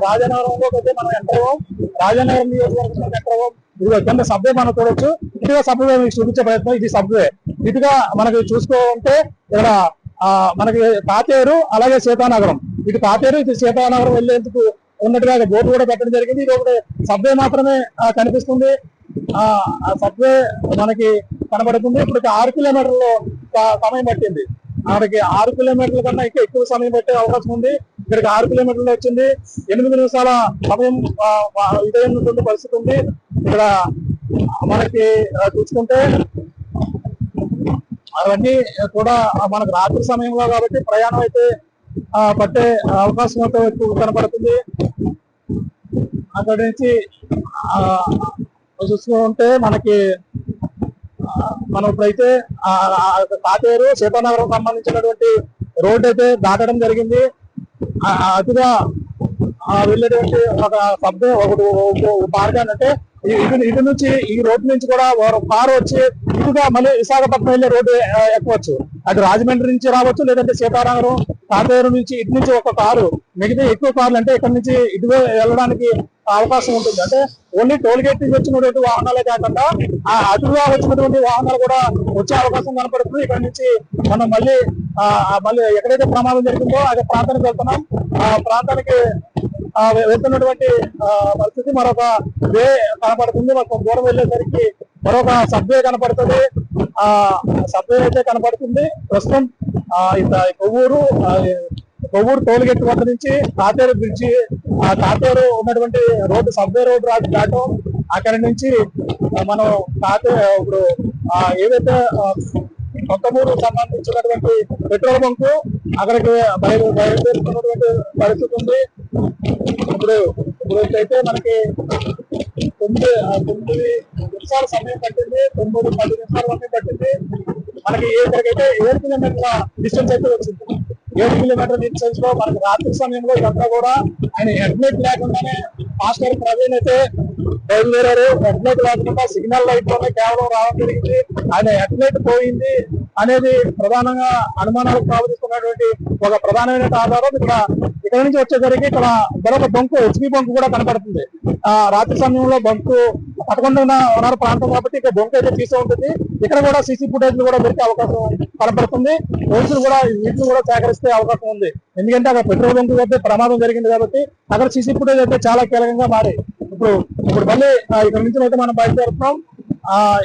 C: రాజానగరంలో అయితే మనం ఎంటర్ అవ్వం. రాజానగరం నియోజకవర్గంలో ఎంటర్ అవ్వం. ఇదిగో కింద సబ్వే మనం చూడొచ్చు. ఇటుగా సబ్వే మీకు చూపించే ప్రయత్నం, ఇది సబ్వే. ఇటుగా మనకి చూసుకోవాలంటే ఇక్కడ మనకి కాతేరు, అలాగే సీతానగరం, ఇటు కాతేరు ఇటు సీతానగరం వెళ్ళేందుకు ఉన్నట్టుగా బోర్డు కూడా పెట్టడం జరిగింది. ఇది ఒకటి సబ్వే మాత్రమే కనిపిస్తుంది. ఆ సబ్వే మనకి కనబడుతుంది. ఇప్పుడు 6 కిలోమీటర్లు సమయం పట్టింది. మనకి 6 కిలోమీటర్ల కన్నా ఇంకా ఎక్కువ సమయం పట్టే అవకాశం ఉంది. ఇక్కడికి 6 కిలోమీటర్లు వచ్చింది. 8 నిమిషాల సమయం ఇదైనటువంటి పరిస్థితి ఉంది. ఇక్కడ మనకి చూసుకుంటే అవన్నీ కూడా మనకు రాత్రి సమయంలో కాబట్టి ప్రయాణం అయితే పట్టే అవకాశం అయితే ఎక్కువ కనపడుతుంది. అక్కడి నుంచి చూసుకుంటే మనకి మనం ఇప్పుడైతే కాతేరు, సీతానగరం సంబంధించినటువంటి రోడ్డు అయితే దాటడం జరిగింది. అతిగా వెళ్ళేటువంటి ఒక సబ్వే ఒకటి మార్గాన్ని అంటే ఇటు నుంచి ఈ రోడ్డు నుంచి కూడా కారు వచ్చి ఇటుగా మళ్ళీ విశాఖపట్నం వెళ్ళే రోడ్డు ఎక్కవచ్చు. అది రాజమండ్రి నుంచి రావచ్చు, లేదంటే సీతానగరం, కాతేరు నుంచి ఇటు నుంచి ఒక కారు, మిగతా ఎక్కువ కార్లు అంటే ఇక్కడ నుంచి ఇటు వెళ్ళడానికి అవకాశం ఉంటుంది. అంటే ఓన్లీ టోల్ గేట్ నుంచి వచ్చినటువంటి వాహనాలే కాకుండా అటుగా వచ్చినటువంటి వాహనాలు కూడా వచ్చే అవకాశం కనపడుతుంది. ఇక్కడ నుంచి మనం మళ్ళీ ఎక్కడైతే ప్రమాదం జరిగిందో అదే ప్రాంతానికి వెళ్తున్నాం. ఆ ప్రాంతానికి వెళ్తున్నటువంటి పరిస్థితి మరొక వే కనపడుతుంది. మనకు దూరం వెళ్ళేసరికి మరొక సబ్వే కనపడుతుంది. ఆ సబ్వే అయితే కనపడుతుంది. ప్రస్తుతం కొవ్వూరు టోల్ గేట్ వద్ద నుంచి కాతేరు బ్రిడ్జి, ఆ కాతేరు ఉన్నటువంటి రోడ్డు సబ్వే రోడ్డు దాటం. అక్కడి నుంచి మనం ఇప్పుడు ఏదైతే కొత్తమూరు సంబంధించినటువంటి పెట్రోల్ బంకు అక్కడికి బయలుదేరుతున్నటువంటి పరిస్థితి ఉంది. ఇప్పుడైతే మనకి 9 నిమిషాల సమయం పట్టింది. 9-10 నిమిషాల సమయం పట్టింది. మనకి ఇక్కడికైతే 7 కిలోమీటర్ల డిస్టెన్స్ అయితే వచ్చింది. 7 కిలోమీటర్ల డిస్టెన్స్ లో మనకి రాత్రి సమయంలో ఇదంతా కూడా ఆయన హెడ్లైట్ లేకుండానే మాస్టర్ ప్రవీణ్ అయితే బయలుదేరారు. హెడ్లైట్ లేకుండా సిగ్నల్ లైట్ లోనే కేవలం రావడం జరిగింది. ఆయన హెడ్లైట్ పోయింది అనేది ప్రధానంగా అనుమానాలకు తావిస్తున్నటువంటి ఒక ప్రధానమైన ఆధారం. ఇక్కడ నుంచి వచ్చేసరికి ఇక్కడ మరొక బంకు, హెచ్పి బంకు కూడా కనపడుతుంది. రాత్రి సమయంలో బంకు పదకొండున్నర ప్రాంతం కాబట్టి ఇక్కడ బంకు అయితే తీసే ఉంటుంది. ఇక్కడ కూడా సీసీ ఫుటేజ్ కూడా దొరికే అవకాశం కనపడుతుంది. పోలీసులు కూడా వీటిని కూడా సేకరిస్తే అవకాశం ఉంది. ఎందుకంటే అక్కడ పెట్రోల్ బంకు అయితే ప్రమాదం జరిగింది కాబట్టి అక్కడ సీసీ ఫుటేజ్ అయితే చాలా కీలకంగా మారి ఇప్పుడు మళ్ళీ ఇక్కడ నుంచి అయితే మనం బయలుదేరుతున్నాం.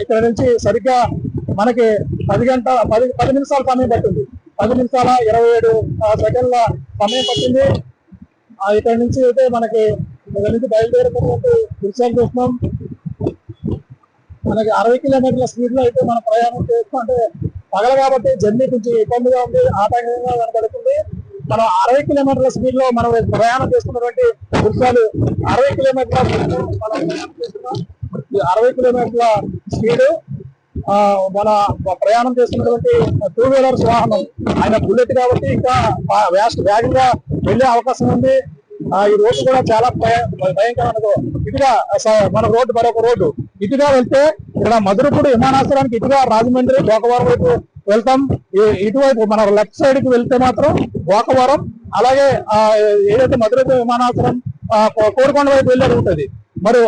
C: ఇక్కడ నుంచి సరిగ్గా మనకి 10 నిమిషాల సమయం పట్టింది. 10 నిమిషాల 27 సెకండ్ల సమయం పట్టింది. ఇక్కడ నుంచి అయితే మనకి ఇక్కడ నుంచి బయలుదేరుతున్నటువంటి దృశ్యాలు చూస్తున్నాం. మనకి 60 కిలోమీటర్ల స్పీడ్ లో అయితే మనం ప్రయాణం చేస్తాం. అంటే పగల కాబట్టి జర్నీ కొంచెం ఇబ్బందిగా ఉంది, ఆటంకంగా కనబడుతుంది. మనం 60 కిలోమీటర్ల స్పీడ్ లో మనం ప్రయాణం చేస్తున్నటువంటి దృశ్యాలు 60 కిలోమీటర్ల 60 కిలోమీటర్ల స్పీడ్ మన ప్రయాణం చేస్తున్నటువంటి 2 వీలర్స్ వాహనం ఆయన బుల్లెట్ కాబట్టి ఇంకా వేగంగా వెళ్లే అవకాశం ఉంది. ఈ రోడ్డు కూడా చాలా భయంకరమైన ఇటుగా మన రోడ్డు మరొక రోడ్డు ఇటుగా వెళ్తే ఇక్కడ మధురపూడి విమానాశ్రయానికి ఇటుగా రాజమండ్రి గోకవరం వైపు వెళ్తాం. ఇటువైపు మన లెఫ్ట్ సైడ్ కి వెళ్తే మాత్రం గోకవరం, అలాగే ఏదైతే మధురపూడి విమానాశ్రయం కోరుకొండ వైపు వెళ్ళేది ఉంటుంది.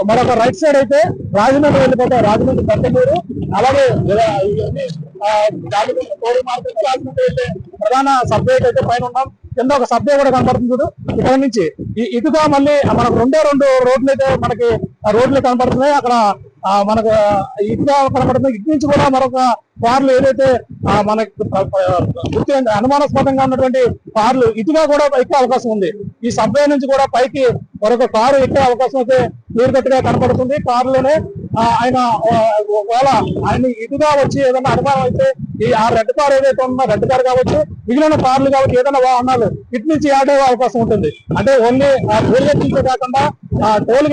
C: మరొక రైట్ సైడ్ అయితే రాజమండ్రి వెళ్ళిపోతాయి. రాజమండ్రి దంతమూరు, అలాగే రాజమండ్రి వెళ్ళే ప్రధాన సబ్జెక్ట్ అయితే పైన ఉన్నాం. కింద ఒక సబ్వే కూడా కనబడుతుంది చూడు. ఇక్కడ నుంచి ఇటుగా మళ్ళీ మనకు రెండు రోడ్లు అయితే మనకి రోడ్లు కనబడుతున్నాయి. అక్కడ మనకు ఇటుగా కనబడుతుంది. ఇటు నుంచి కూడా మరొక కార్లు ఏదైతే మనకి గుర్తు అనుమానాస్పదంగా ఉన్నటువంటి కార్లు ఇటుగా కూడా ఎక్కే అవకాశం ఉంది. ఈ సబ్వే నుంచి కూడా పైకి మరొక కారు ఎక్కే అవకాశం అయితే క్లియర్ కట్ గా కనబడుతుంది. కారులోనే ఆయన ఒకవేళ ఆయన ఇటుగా వచ్చి ఏదైనా అనుమానం అయితే ఆ రెడ్ కార్ ఏదైతే ఉందో రెడ్ కార్ కావచ్చు, మిగిలిన కార్లు కావచ్చు, ఏదైనా వాహనాలు ఇటు నుంచి యాడ్ అయ్యే అవకాశం ఉంటుంది. అంటే ఓన్లీ టోల్ గేట్ నుంచే కాకుండా టోల్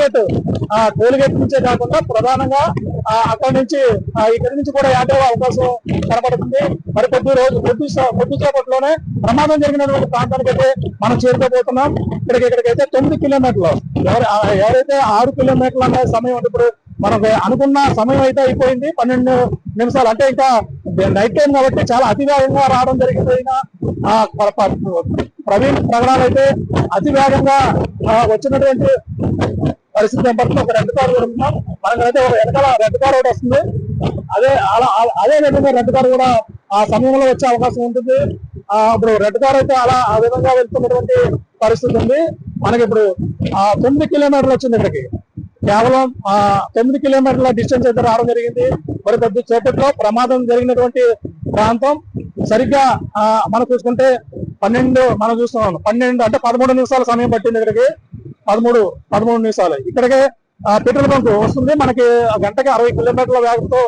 C: గేట్ నుంచే కాకుండా ప్రధానంగా అక్కడి నుంచి ఇక్కడి నుంచి కూడా యాడ్ అయ్యే అవకాశం కనబడుతుంది. మరి కొద్దిసేపట్లోనే ప్రమాదం జరిగినటువంటి ప్రాంతానికి అయితే మనం చేరుకోబోతున్నాం. ఇక్కడికైతే 9 కిలోమీటర్లు, ఎవరైతే 6 కిలోమీటర్లు అనే సమయం ఇప్పుడు మనకు అనుకున్న సమయం అయితే అయిపోయింది. 12 నిమిషాలు, అంటే ఇంకా నైట్ టైం కాబట్టి చాలా అతివేగంగా రావడం జరిగింది. ప్రవీణ్ ప్రగడాలు అయితే అతి వేగంగా వచ్చినటువంటి పరిస్థితి కనబడుతుంది. ఒక రెడ్ కార్ కూడా ఉన్నాం మనకైతే, ఒక వెనకాల రెడ్ కార్ ఒకటి వస్తుంది. అదే విధంగా రెడ్ కార్ కూడా ఆ సమయంలో వచ్చే అవకాశం ఉంటుంది. ఇప్పుడు రెడ్ కార్ అయితే ఆ విధంగా వెళ్తున్నటువంటి పరిస్థితి ఉంది. మనకి ఇప్పుడు 9 కిలోమీటర్లు వచ్చింది. ఇక్కడికి కేవలం 9 కిలోమీటర్ల డిస్టెన్స్ అయితే రావడం జరిగింది. మరి కొద్ది సేపట్లో ప్రమాదం జరిగినటువంటి ప్రాంతం సరిగ్గా మనం చూసుకుంటే 12 మనం చూస్తున్నాం. 12 అంటే 13 నిమిషాల సమయం పట్టింది. ఇక్కడికి 13 నిమిషాలు. ఇక్కడికే పెట్రోల్ బంక్ వస్తుంది. మనకి గంటకి 60 కిలోమీటర్ల వేగంతో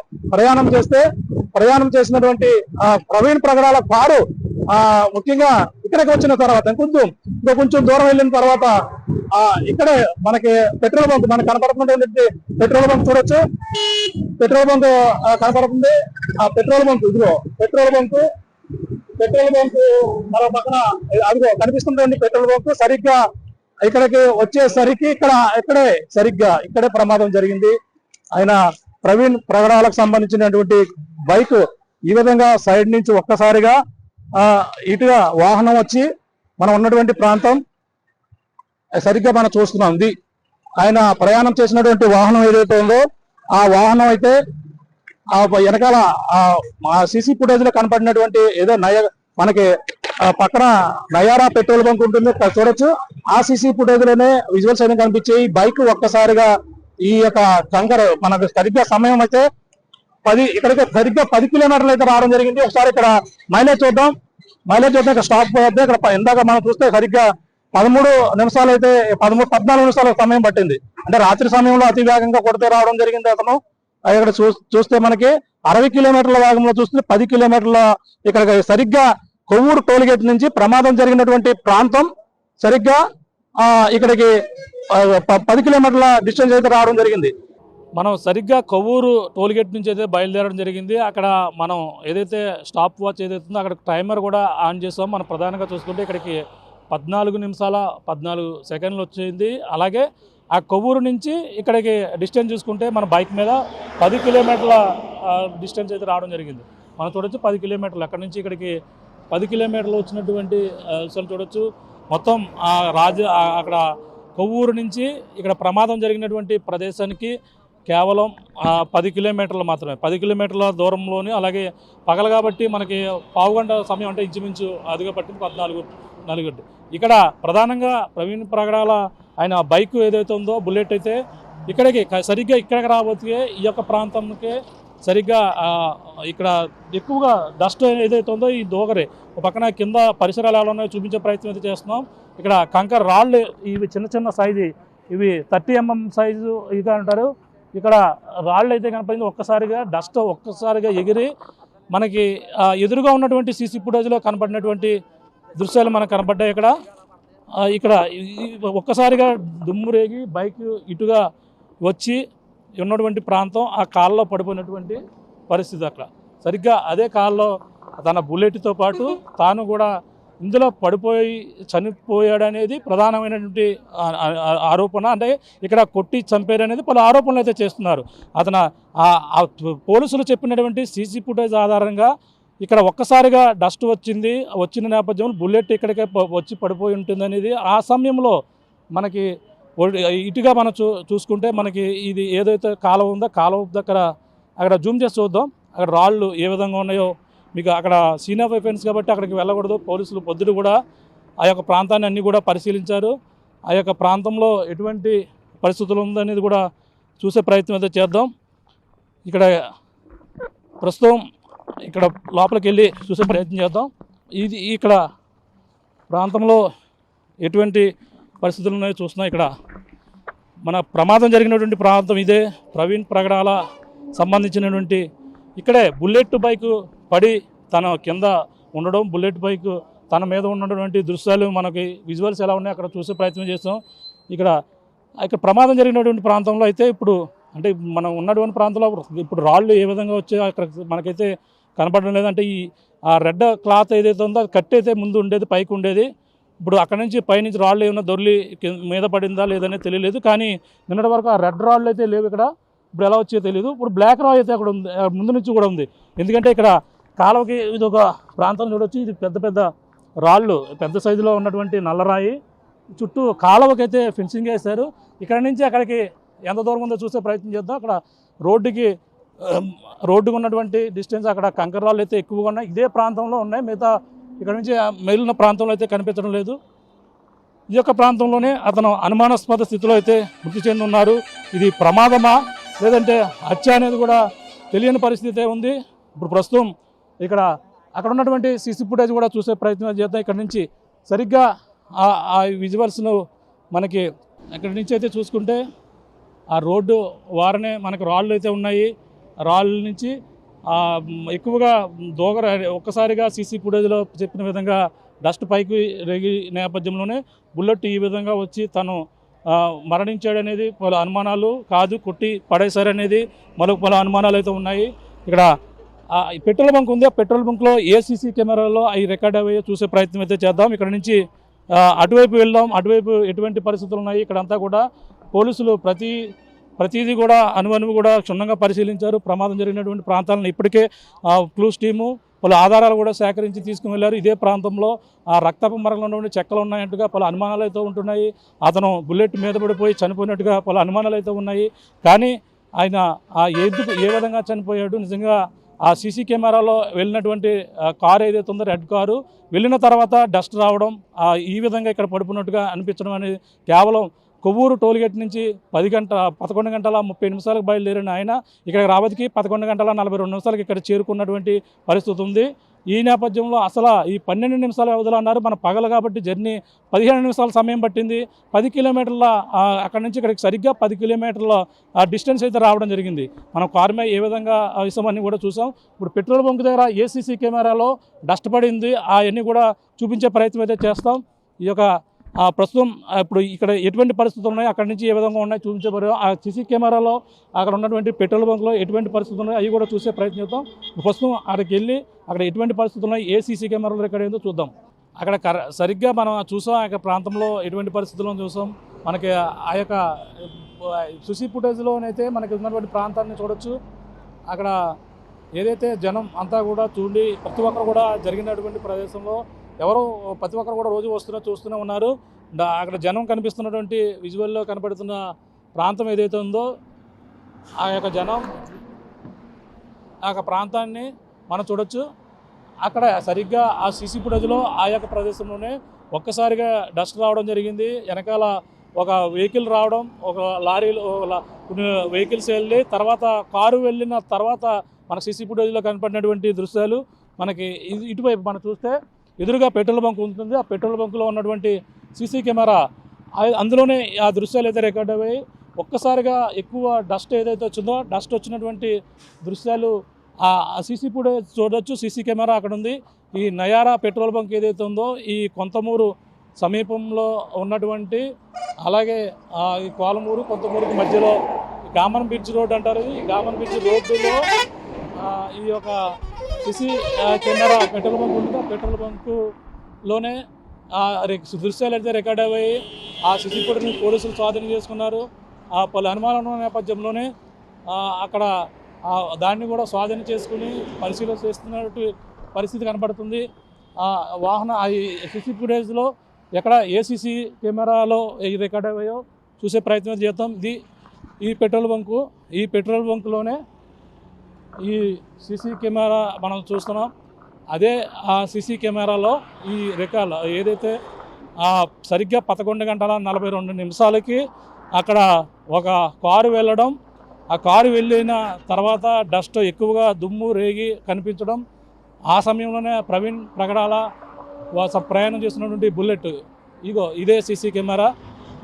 C: ప్రయాణం చేసినటువంటి ప్రవీణ్ ప్రగడాల కారు ముఖ్యంగా ఇక్కడికి వచ్చిన తర్వాత కొంచెం దూరం వెళ్ళిన తర్వాత ఇక్కడే మనకి పెట్రోల్ బంక్ మనకు కనపడుతున్నటువంటి పెట్రోల్ బంక్ చూడొచ్చు. పెట్రోల్ బంక్ కనపడుతుంది. ఆ పెట్రోల్ బంక్ ఇదిగో పెట్రోల్ బంక్ మరో పక్కన అదిగో కనిపిస్తున్నటువంటి పెట్రోల్ బంక్ సరిగ్గా ఇక్కడికి వచ్చేసరికి ఇక్కడే ప్రమాదం జరిగింది. ఆయన ప్రవీణ్ ప్రగడాలకు సంబంధించినటువంటి బైక్ ఈ విధంగా సైడ్ నుంచి ఒక్కసారిగా ఇటుగా వాహనం వచ్చి మనం ఉన్నటువంటి ప్రాంతం సరిగ్గా మనం చూస్తున్నాం. ఆయన ప్రయాణం చేసినటువంటి వాహనం ఏదైతే ఉందో ఆ వాహనం అయితే వెనకాల సీసీ ఫుటేజ్ లో కనపడినటువంటి ఏదో మనకి పక్కన నయారా పెట్రోల్ బంక్ ఉంటుంది చూడొచ్చు. ఆ సీసీ ఫుటేజ్ లోనే విజువల్స్ అయినా కనిపించాయి. బైక్ ఒక్కసారిగా ఈ యొక్క కంకర్ మనకు సరిగ్గా సమయం అయితే ఇక్కడికి సరిగ్గా 10 కిలోమీటర్లు అయితే రావడం జరిగింది. ఒకసారి ఇక్కడ మైలేజ్ చూద్దాం. ఇక్కడ స్టాప్ అవుతుంది. ఇక్కడ ఇందాక మనం చూస్తే సరిగ్గా 13 నిమిషాలు అయితే 14 నిమిషాల సమయం పట్టింది. అంటే రాత్రి సమయంలో అతి వేగంగా కొడితే రావడం జరిగింది అతను. ఇక్కడ చూస్తే మనకి 60 కిలోమీటర్ల వేగంలో చూస్తే 10 కిలోమీటర్ల ఇక్కడ సరిగ్గా కొవ్వూరు టోల్ గేట్ నుంచి ప్రమాదం జరిగినటువంటి ప్రాంతం సరిగ్గా ఇక్కడికి 10 కిలోమీటర్ల డిస్టెన్స్ అయితే రావడం జరిగింది.
B: మనం సరిగ్గా కొవ్వూరు టోల్ గేట్ నుంచి అయితే బయలుదేరడం జరిగింది. అక్కడ మనం ఏదైతే స్టాప్ వాచ్ ఏదైతే ఉందో అక్కడ టైమర్ కూడా ఆన్ చేస్తాం. మనం ప్రధానంగా చూసుకుంటే ఇక్కడికి 14 నిమిషాల 14 సెకండ్లు వచ్చింది. అలాగే ఆ కొవ్వూరు నుంచి ఇక్కడికి డిస్టెన్స్ చూసుకుంటే మన బైక్ మీద 10 కిలోమీటర్ల డిస్టెన్స్ అయితే రావడం జరిగింది. మనం చూడొచ్చు 10 కిలోమీటర్లు అక్కడ నుంచి ఇక్కడికి 10 కిలోమీటర్లు వచ్చినటువంటి చూడొచ్చు. మొత్తం అక్కడ కొవ్వూరు నుంచి ఇక్కడ ప్రమాదం జరిగినటువంటి ప్రదేశానికి కేవలం 10 కిలోమీటర్లు మాత్రమే. 10 కిలోమీటర్ల దూరంలోని, అలాగే పగలు కాబట్టి మనకి పావుగంట సమయం అంటే ఇంచుమించు అదిగా పట్టింది 14 ఇక్కడ ప్రధానంగా ప్రవీణ్ ప్రగడాల ఆయన బైక్ ఏదైతే ఉందో బుల్లెట్ అయితే సరిగ్గా ఇక్కడికి రాబోతే ఈ యొక్క ప్రాంతంకి సరిగ్గా ఇక్కడ ఎక్కువగా డస్ట్ ఏదైతే ఉందో ఈ దోగరే పక్కన కింద పరిసరాలు ఎలా ఉన్నాయో చూపించే ప్రయత్నం అయితే చేస్తున్నాం. ఇక్కడ కంకర్ రాళ్ళు ఇవి చిన్న సైజు, ఇవి 30 mm సైజు ఇదిగా అంటారు. ఇక్కడ రాళ్ళు అయితే కనపడింది. ఒక్కసారిగా ఎగిరి మనకి ఎదురుగా ఉన్నటువంటి సీసీ ఫుటేజ్లో కనపడినటువంటి దృశ్యాలు మనకు కనపడ్డాయి. ఇక్కడ ఒక్కసారిగా దుమ్ము రేగి బైక్ ఇటుగా వచ్చి ఉన్నటువంటి ప్రాంతం ఆ కాల్లో పడిపోయినటువంటి పరిస్థితి. అక్కడ సరిగ్గా అదే కాల్లో తన బుల్లెట్తో పాటు తాను కూడా ఇందులో పడిపోయి చనిపోయాడు అనేది ప్రధానమైనటువంటి ఆరోపణ. అంటే ఇక్కడ కొట్టి చంపారు అనేది పలు ఆరోపణలు అయితే చేస్తున్నారు. పోలీసులు చెప్పినటువంటి సీసీ ఫుటేజ్ ఆధారంగా ఇక్కడ ఒక్కసారిగా డస్ట్ వచ్చిన నేపథ్యంలో బుల్లెట్ ఇక్కడికే వచ్చి పడిపోయి ఉంటుంది అనేది ఆ సమయంలో మనకి ఇటుగా మనం చూసుకుంటే మనకి ఇది ఏదైతే కాలువ ఉందో కాలువ దగ్గర అక్కడ జూమ్ చేసి చూద్దాం. అక్కడ రాళ్ళు ఏ విధంగా ఉన్నాయో మీకు అక్కడ సీన్ ఆఫ్ ఎఫెన్స్ కాబట్టి అక్కడికి వెళ్ళకూడదు. పోలీసులు పొద్దుడు కూడా ఆ యొక్క ప్రాంతాన్ని అన్నీ కూడా పరిశీలించారు. ఆ యొక్క ప్రాంతంలో ఎటువంటి పరిస్థితులు ఉందనేది కూడా చూసే ప్రయత్నం అయితే చేద్దాం. ఇక్కడ ప్రస్తుతం ఇక్కడ లోపలికి వెళ్ళి చూసే ప్రయత్నం చేద్దాం. ఇక్కడ ప్రాంతంలో ఎటువంటి పరిస్థితులు ఉన్నాయో చూస్తున్నాం. ఇక్కడ మన ప్రమాదం జరిగినటువంటి ప్రాంతం ఇదే. ప్రవీణ్ ప్రగడాల సంబంధించినటువంటి ఇక్కడే బుల్లెట్ బైక్ పడి తన కింద ఉండడం, బుల్లెట్ బైక్ తన మీద ఉన్నటువంటి దృశ్యాలు మనకి విజువల్స్ ఎలా ఉన్నాయో అక్కడ చూసే ప్రయత్నం చేస్తాం. ఇక్కడ ప్రమాదం జరిగినటువంటి ప్రాంతంలో అయితే ఇప్పుడు అంటే మనం ఉన్నటువంటి ప్రాంతంలో ఇప్పుడు రాళ్ళు ఏ విధంగా వచ్చాయో అక్కడ మనకైతే కనపడడం లేదంటే ఆ రెడ్ క్లాత్ ఏదైతే ఉందో అది కట్టి అయితే ముందు ఉండేది, పైకి ఉండేది. ఇప్పుడు అక్కడ నుంచి పైనుంచి రాళ్ళు ఏమైనా దొర్లి మీద పడిందా లేదనేది తెలియలేదు. కానీ నిన్నటి వరకు ఆ రెడ్ రాళ్ళు అయితే లేవు ఇక్కడ. ఇప్పుడు ఎలా వచ్చాయో తెలియదు. ఇప్పుడు బ్లాక్ రాయి అయితే అక్కడ ఉంది, ముందు నుంచి కూడా ఉంది. ఎందుకంటే ఇక్కడ కాలువకి ఇది ఒక ప్రాంతం చూడొచ్చు. ఇది పెద్ద పెద్ద రాళ్ళు, పెద్ద సైజులో ఉన్నటువంటి నల్లరాయి. చుట్టూ కాలువకైతే ఫెన్సింగ్ వేశారు. ఇక్కడ నుంచి అక్కడికి ఎంత దూరం ఉందో చూసే ప్రయత్నం చేద్దాం. అక్కడ రోడ్డుకు ఉన్నటువంటి డిస్టెన్స్ అక్కడ కంకర రాళ్ళు అయితే ఎక్కువగా ఉన్నాయి. ఇదే ప్రాంతంలో ఉన్నాయి. మిగతా ఇక్కడ నుంచి మిగిలిన ప్రాంతంలో అయితే కనిపించడం లేదు. ఈ యొక్క ప్రాంతంలోనే అతను అనుమానాస్పద స్థితిలో అయితే మృతి చెంది ఉన్నారు. ఇది ప్రమాదమా లేదంటే హత్య అనేది కూడా తెలియని పరిస్థితి ఉంది. ఇప్పుడు ప్రస్తుతం అక్కడ ఉన్నటువంటి సీసీ ఫుటేజ్ కూడా చూసే ప్రయత్నం చేద్దాం. ఇక్కడ నుంచి సరిగ్గా ఆ విజువల్స్ను మనకి అక్కడి నుంచి అయితే చూసుకుంటే ఆ రోడ్డు వారనే మనకు రాళ్ళు అయితే ఉన్నాయి. రాళ్ళ నుంచి ఎక్కువగా ఒక్కసారిగా సీసీ ఫుటేజ్లో చెప్పిన విధంగా డస్ట్ పైకి రేగి నేపథ్యంలోనే బుల్లెట్ ఈ విధంగా వచ్చి తను మరణించాడనేది పలు అనుమానాలు, కాదు కొట్టి పడేశారనేది పలు అనుమానాలు అయితే ఉన్నాయి. ఇక్కడ పెట్రోల్ బంక్ ఉంది. ఆ పెట్రోల్ బంక్లో ఏ సీసీ కెమెరాలో అవి రికార్డ్ అయ్యే చూసే ప్రయత్నం అయితే చేద్దాం. ఇక్కడ నుంచి అటువైపు వెళ్దాం. అటువైపు ఎటువంటి పరిస్థితులు ఉన్నాయి ఇక్కడంతా కూడా పోలీసులు ప్రతిదీ కూడా అనువనువు కూడా క్షుణ్ణంగా పరిశీలించారు. ప్రమాదం జరిగినటువంటి ప్రాంతాలను ఇప్పటికే క్లూస్ టీము పలు ఆధారాలు కూడా సేకరించి తీసుకుని వెళ్ళారు. ఇదే ప్రాంతంలో ఆ రక్తపు మరకలు ఉన్నటువంటి చెక్కలు ఉన్నాయంటగా పలు అనుమానాలు అయితే ఉంటున్నాయి. అతను బుల్లెట్ మీద పడిపోయి చనిపోయినట్టుగా పలు అనుమానాలు అయితే ఉన్నాయి. కానీ ఆయన ఎందుకు ఏ విధంగా చనిపోయాడు, నిజంగా ఆ సీసీ కెమెరాలో వెళ్ళినటువంటి కారు ఏదైతే ఉందో రెడ్ కారు వెళ్ళిన తర్వాత డస్ట్ రావడం ఈ విధంగా ఇక్కడ పడిపోయినట్టుగా అనిపించడం అనేది కేవలం కొవ్వూరు టోల్గేట్ నుంచి 11 గంటల 30 నిమిషాలకు బయలుదేరిన ఆయన ఇక్కడ రావతికి 11 గంటల 42 నిమిషాలకు ఇక్కడ చేరుకున్నటువంటి పరిస్థితి ఉంది. ఈ నేపథ్యంలో అసలు ఈ 12 నిమిషాల వ్యవధిలో అన్నారు. మన పగలు కాబట్టి జర్నీ 15 నిమిషాల సమయం పట్టింది. 10 కిలోమీటర్ల అక్కడి నుంచి ఇక్కడికి సరిగ్గా 10 కిలోమీటర్ల డిస్టెన్స్ అయితే రావడం జరిగింది. మనం కారు మీద ఏ విధంగా విషయమన్నీ కూడా చూసాం. ఇప్పుడు పెట్రోల్ బంక్ దగ్గర ఏసీసీ కెమెరాలో డస్ట్ పడింది. అవన్నీ కూడా చూపించే ప్రయత్నం అయితే చేస్తాం. ఈ యొక్క ప్రస్తుతం ఇప్పుడు ఇక్కడ ఎటువంటి పరిస్థితులు ఉన్నాయి, అక్కడి నుంచి ఏ విధంగా ఉన్నాయి చూపించబోయే ఆ సీసీ కెమెరాలో అక్కడ ఉన్నటువంటి పెట్రోల్ బంక్లో ఎటువంటి పరిస్థితులు ఉన్నాయి అవి కూడా చూసే ప్రయత్నం చేద్దాం. ప్రస్తుతం అక్కడికి వెళ్ళి అక్కడ ఎటువంటి పరిస్థితులు ఉన్నాయి, ఏ సీసీ కెమెరాలో ఎక్కడ ఏందో చూద్దాం. అక్కడ సరిగ్గా మనం చూసాం. ఆ యొక్క ప్రాంతంలో ఎటువంటి పరిస్థితుల్లో చూసాం. మనకి ఆ యొక్క సీసీ ఫుటేజ్లోనైతే మనకి ఉన్నటువంటి ప్రాంతాన్ని చూడొచ్చు. అక్కడ ఏదైతే జనం అంతా కూడా చూడండి, ప్రతి ఒక్కరు కూడా జరిగినటువంటి ప్రదేశంలో ప్రతి ఒక్కరు కూడా రోజు చూస్తూనే ఉన్నారు. అక్కడ జనం కనిపిస్తున్నటువంటి విజువల్లో కనపడుతున్న ప్రాంతం ఏదైతే ఉందో ఆ యొక్క జనం ఆ యొక్క ప్రాంతాన్ని మనం చూడొచ్చు. అక్కడ సరిగ్గా ఆ సీసీ ఫుటేజ్లో ఆ యొక్క ప్రదేశంలోనే ఒక్కసారిగా డస్ట్ రావడం జరిగింది. వెనకాల ఒక వెహికల్ రావడం, ఒక లారీలు వెహికల్స్ వెళ్ళి తర్వాత కారు వెళ్ళిన తర్వాత మన సీసీ ఫుటేజ్లో కనపడినటువంటి దృశ్యాలు మనకి ఇటువైపు మనం చూస్తే ఎదురుగా పెట్రోల్ బంక్ ఉంటుంది. ఆ పెట్రోల్ బంకులో ఉన్నటువంటి సీసీ కెమెరా అందులోనే ఆ దృశ్యాలు అయితే రికార్డ్ అయ్యాయి. ఒక్కసారిగా ఎక్కువ డస్ట్ ఏదైతే వచ్చిందో డస్ట్ వచ్చినటువంటి దృశ్యాలు ఆ సీసీ ఫుటేజ్ చూడొచ్చు. సీసీ కెమెరా అక్కడ ఉంది. ఈ నయారా పెట్రోల్ బంక్ ఏదైతే ఉందో ఈ కొంతమూరు సమీపంలో ఉన్నటువంటి, అలాగే ఈ కోలమూరు కొంతమూరుకి మధ్యలో గామన్ బ్రిడ్జ్ రోడ్ అంటారు. ఈ గామన్ బ్రిడ్జ్ రోడ్డులో ఈ యొక్క సీసీ కెమెరా పెట్రోల్ బంక్ ఉంటుంది. పెట్రోల్ బంకులోనే దృశ్యాలు అయితే రికార్డ్ అయ్యాయి. ఆ సీసీ ఫుటేజ్ని పోలీసులు స్వాధీనం చేసుకున్నారు. పలు అనుమానాల నేపథ్యంలోనే అక్కడ దాన్ని కూడా స్వాధీనం చేసుకుని పరిశీలన చేస్తున్నట్టు పరిస్థితి కనపడుతుంది. వాహన సీసీ ఫుటేజ్లో ఎక్కడ ఏ సీసీ కెమెరాలో రికార్డ్ అయ్యాయో చూసే ప్రయత్నం చేద్దాం. ఈ పెట్రోల్ బంకు, ఈ పెట్రోల్ బంకులోనే ఈ సీసీ కెమెరా మనం చూస్తున్నాం. అదే ఆ సీసీ కెమెరాలో ఈ రికార్డ్ ఏదైతే సరిగ్గా 11:42 అక్కడ ఒక కారు వెళ్ళడం, ఆ కారు వెళ్ళిన తర్వాత డస్ట్ ఎక్కువగా దుమ్ము రేగి కనిపించడం, ఆ సమయంలోనే ప్రవీణ్ ప్రగడాల ప్రయాణం చేస్తున్నటువంటి బుల్లెట్ ఇదే సీసీ కెమెరా.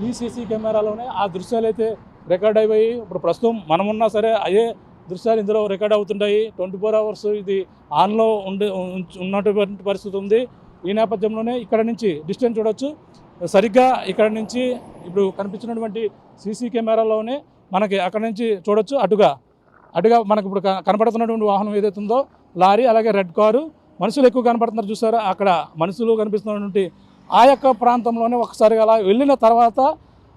B: ఈ సీసీ కెమెరాలోనే ఆ దృశ్యాలు అయితే రికార్డ్ అయిపోయి ఇప్పుడు ప్రస్తుతం మనమున్నా సరే అయ్యే దృశ్యాలు ఇందులో రికార్డ్ అవుతుంటాయి. 24 అవర్స్ ఇది ఆన్లో ఉన్నటువంటి పరిస్థితి ఉంది. ఈ నేపథ్యంలోనే ఇక్కడ నుంచి డిస్టెన్స్ చూడొచ్చు. సరిగ్గా ఇక్కడ నుంచి ఇప్పుడు కనిపించినటువంటి సీసీ కెమెరాలోనే మనకి అక్కడ నుంచి చూడొచ్చు. అటుగా మనకు ఇప్పుడు కనపడుతున్నటువంటి వాహనం ఏదైతే ఉందో లారీ, అలాగే రెడ్ కారు, మనుషులు ఎక్కువ కనపడుతున్నారు చూసారా. అక్కడ మనుషులు కనిపిస్తున్నటువంటి ఆ యొక్క ప్రాంతంలోనే ఒకసారిగా అలా వెళ్ళిన తర్వాత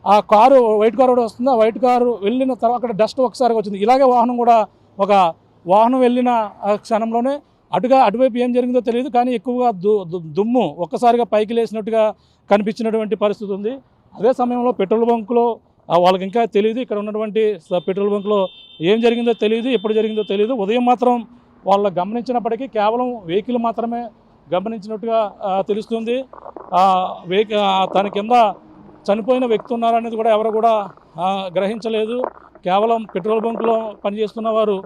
B: ఆ కారు వైట్ కారు కూడా వస్తుంది. ఆ వైట్ కారు వెళ్ళిన తర్వాత అక్కడ డస్ట్ ఒకసారిగా వచ్చింది. ఇలాగే వాహనం కూడా ఒక వాహనం వెళ్ళిన క్షణంలోనే అటువైపు ఏం జరిగిందో తెలియదు, కానీ ఎక్కువగా దుమ్ము ఒక్కసారిగా పైకి లేసినట్టుగా కనిపించినటువంటి పరిస్థితి ఉంది. అదే సమయంలో పెట్రోల్ బంకులో వాళ్ళకి ఇంకా తెలియదు, ఇక్కడ ఉన్నటువంటి పెట్రోల్ బంకులో ఏం జరిగిందో తెలియదు, ఎప్పుడు జరిగిందో తెలియదు. ఉదయం మాత్రం వాళ్ళు గమనించినప్పటికీ కేవలం వెహికల్ మాత్రమే గమనించినట్టుగా తెలుస్తుంది. తన కింద చనిపోయిన వ్యక్తి ఉన్నారనేది కూడా ఎవరు కూడా గ్రహించలేదు. కేవలం పెట్రోల్ బంకులో పనిచేస్తున్న వారు,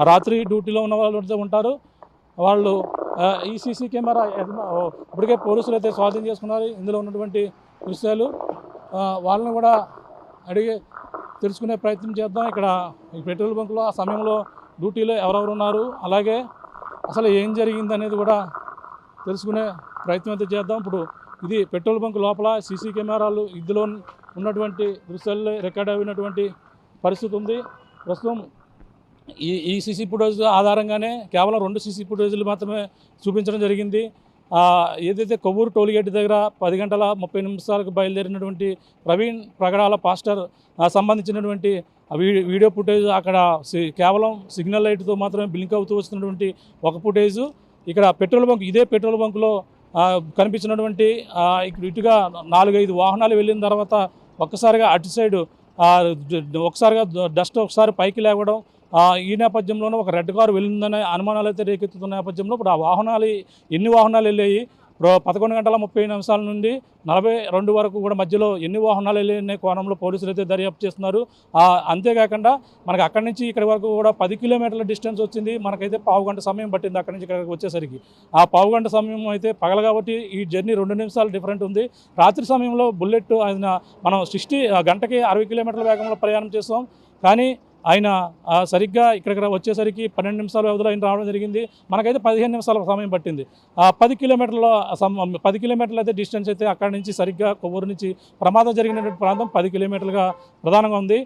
B: రాత్రి డ్యూటీలో ఉన్న వాళ్ళు ఉంటారు. వాళ్ళు ఈ సీసీ కెమెరా ఇప్పటికే పోలీసులు అయితే స్వాధీనం చేసుకున్నారు. ఇందులో ఉన్నటువంటి దృశ్యాలు వాళ్ళని కూడా అడిగి తెలుసుకునే ప్రయత్నం చేద్దాం. ఇక్కడ ఈ పెట్రోల్ బంకులో ఆ సమయంలో డ్యూటీలో ఎవరెవరు ఉన్నారు, అలాగే అసలు ఏం జరిగింది అనేది కూడా తెలుసుకునే ప్రయత్నం అయితే చేద్దాం. ఇప్పుడు ఇది పెట్రోల్ బంక్ లోపల సీసీ కెమెరాలు ఇందులో ఉన్నటువంటి దృశ్యాల్లో రికార్డ్ అయినటువంటి పరిస్థితి ఉంది. ప్రస్తుతం ఈ సీసీ ఫుటేజ్ ఆధారంగానే కేవలం 2 సీసీ ఫుటేజ్లు మాత్రమే చూపించడం జరిగింది. ఏదైతే కొవ్వూరు టోల్గేట్ దగ్గర 10:30 బయలుదేరినటువంటి ప్రవీణ్ ప్రగడాల పాస్టర్ సంబంధించినటువంటి వీడియో ఫుటేజ్ అక్కడ కేవలం సిగ్నల్ లైట్తో మాత్రమే బ్లింక్ అవుతూ వస్తున్నటువంటి ఒక ఫుటేజు. ఇక్కడ పెట్రోల్ బంక్, ఇదే పెట్రోల్ బంకులో కనిపించినటువంటి ఇటుగా 4-5 వాహనాలు వెళ్ళిన తర్వాత ఒక్కసారిగా అటు సైడు ఒకసారిగా డస్ట్ ఒకసారి పైకి లేవడం, ఈ నేపథ్యంలోనే ఒక రెడ్ కారు వెళ్ళిందనే అనుమానాలు అయితే రేకెత్తుతున్న నేపథ్యంలో ఇప్పుడు ఆ వాహనాలు ఎన్ని వాహనాలు వెళ్ళాయి, 11:30 నుండి 42 వరకు కూడా మధ్యలో ఎన్ని వాహనాలు వెళ్ళిన కోణంలో పోలీసులు అయితే దర్యాప్తు చేస్తున్నారు. అంతేకాకుండా మనకి అక్కడి నుంచి ఇక్కడి వరకు కూడా 10 కిలోమీటర్ల డిస్టెన్స్ వచ్చింది. మనకైతే 1/2 గంట సమయం పట్టింది అక్కడి నుంచి ఇక్కడికి వచ్చేసరికి. ఆ 1/2 గంట సమయం అయితే పగల కాబట్టి ఈ జర్నీ 2 నిమిషాలు డిఫరెంట్ ఉంది. రాత్రి సమయంలో బుల్లెట్ మనం గంటకి 60 కిలోమీటర్ల వేగంలో ప్రయాణం చేస్తాం, కానీ ఆయన సరిగ్గా ఇక్కడికి వచ్చేసరికి 12 నిమిషాల వ్యవధిలో ఆయన రావడం జరిగింది. మనకైతే 15 నిమిషాల సమయం పట్టింది. 10 కిలోమీటర్లు అయితే డిస్టెన్స్ అయితే అక్కడి నుంచి సరిగ్గా కొవ్వూరు నుంచి ప్రమాదం జరిగినటువంటి ప్రాంతం 10 కిలోమీటర్లుగా ప్రధానంగా ఉంది.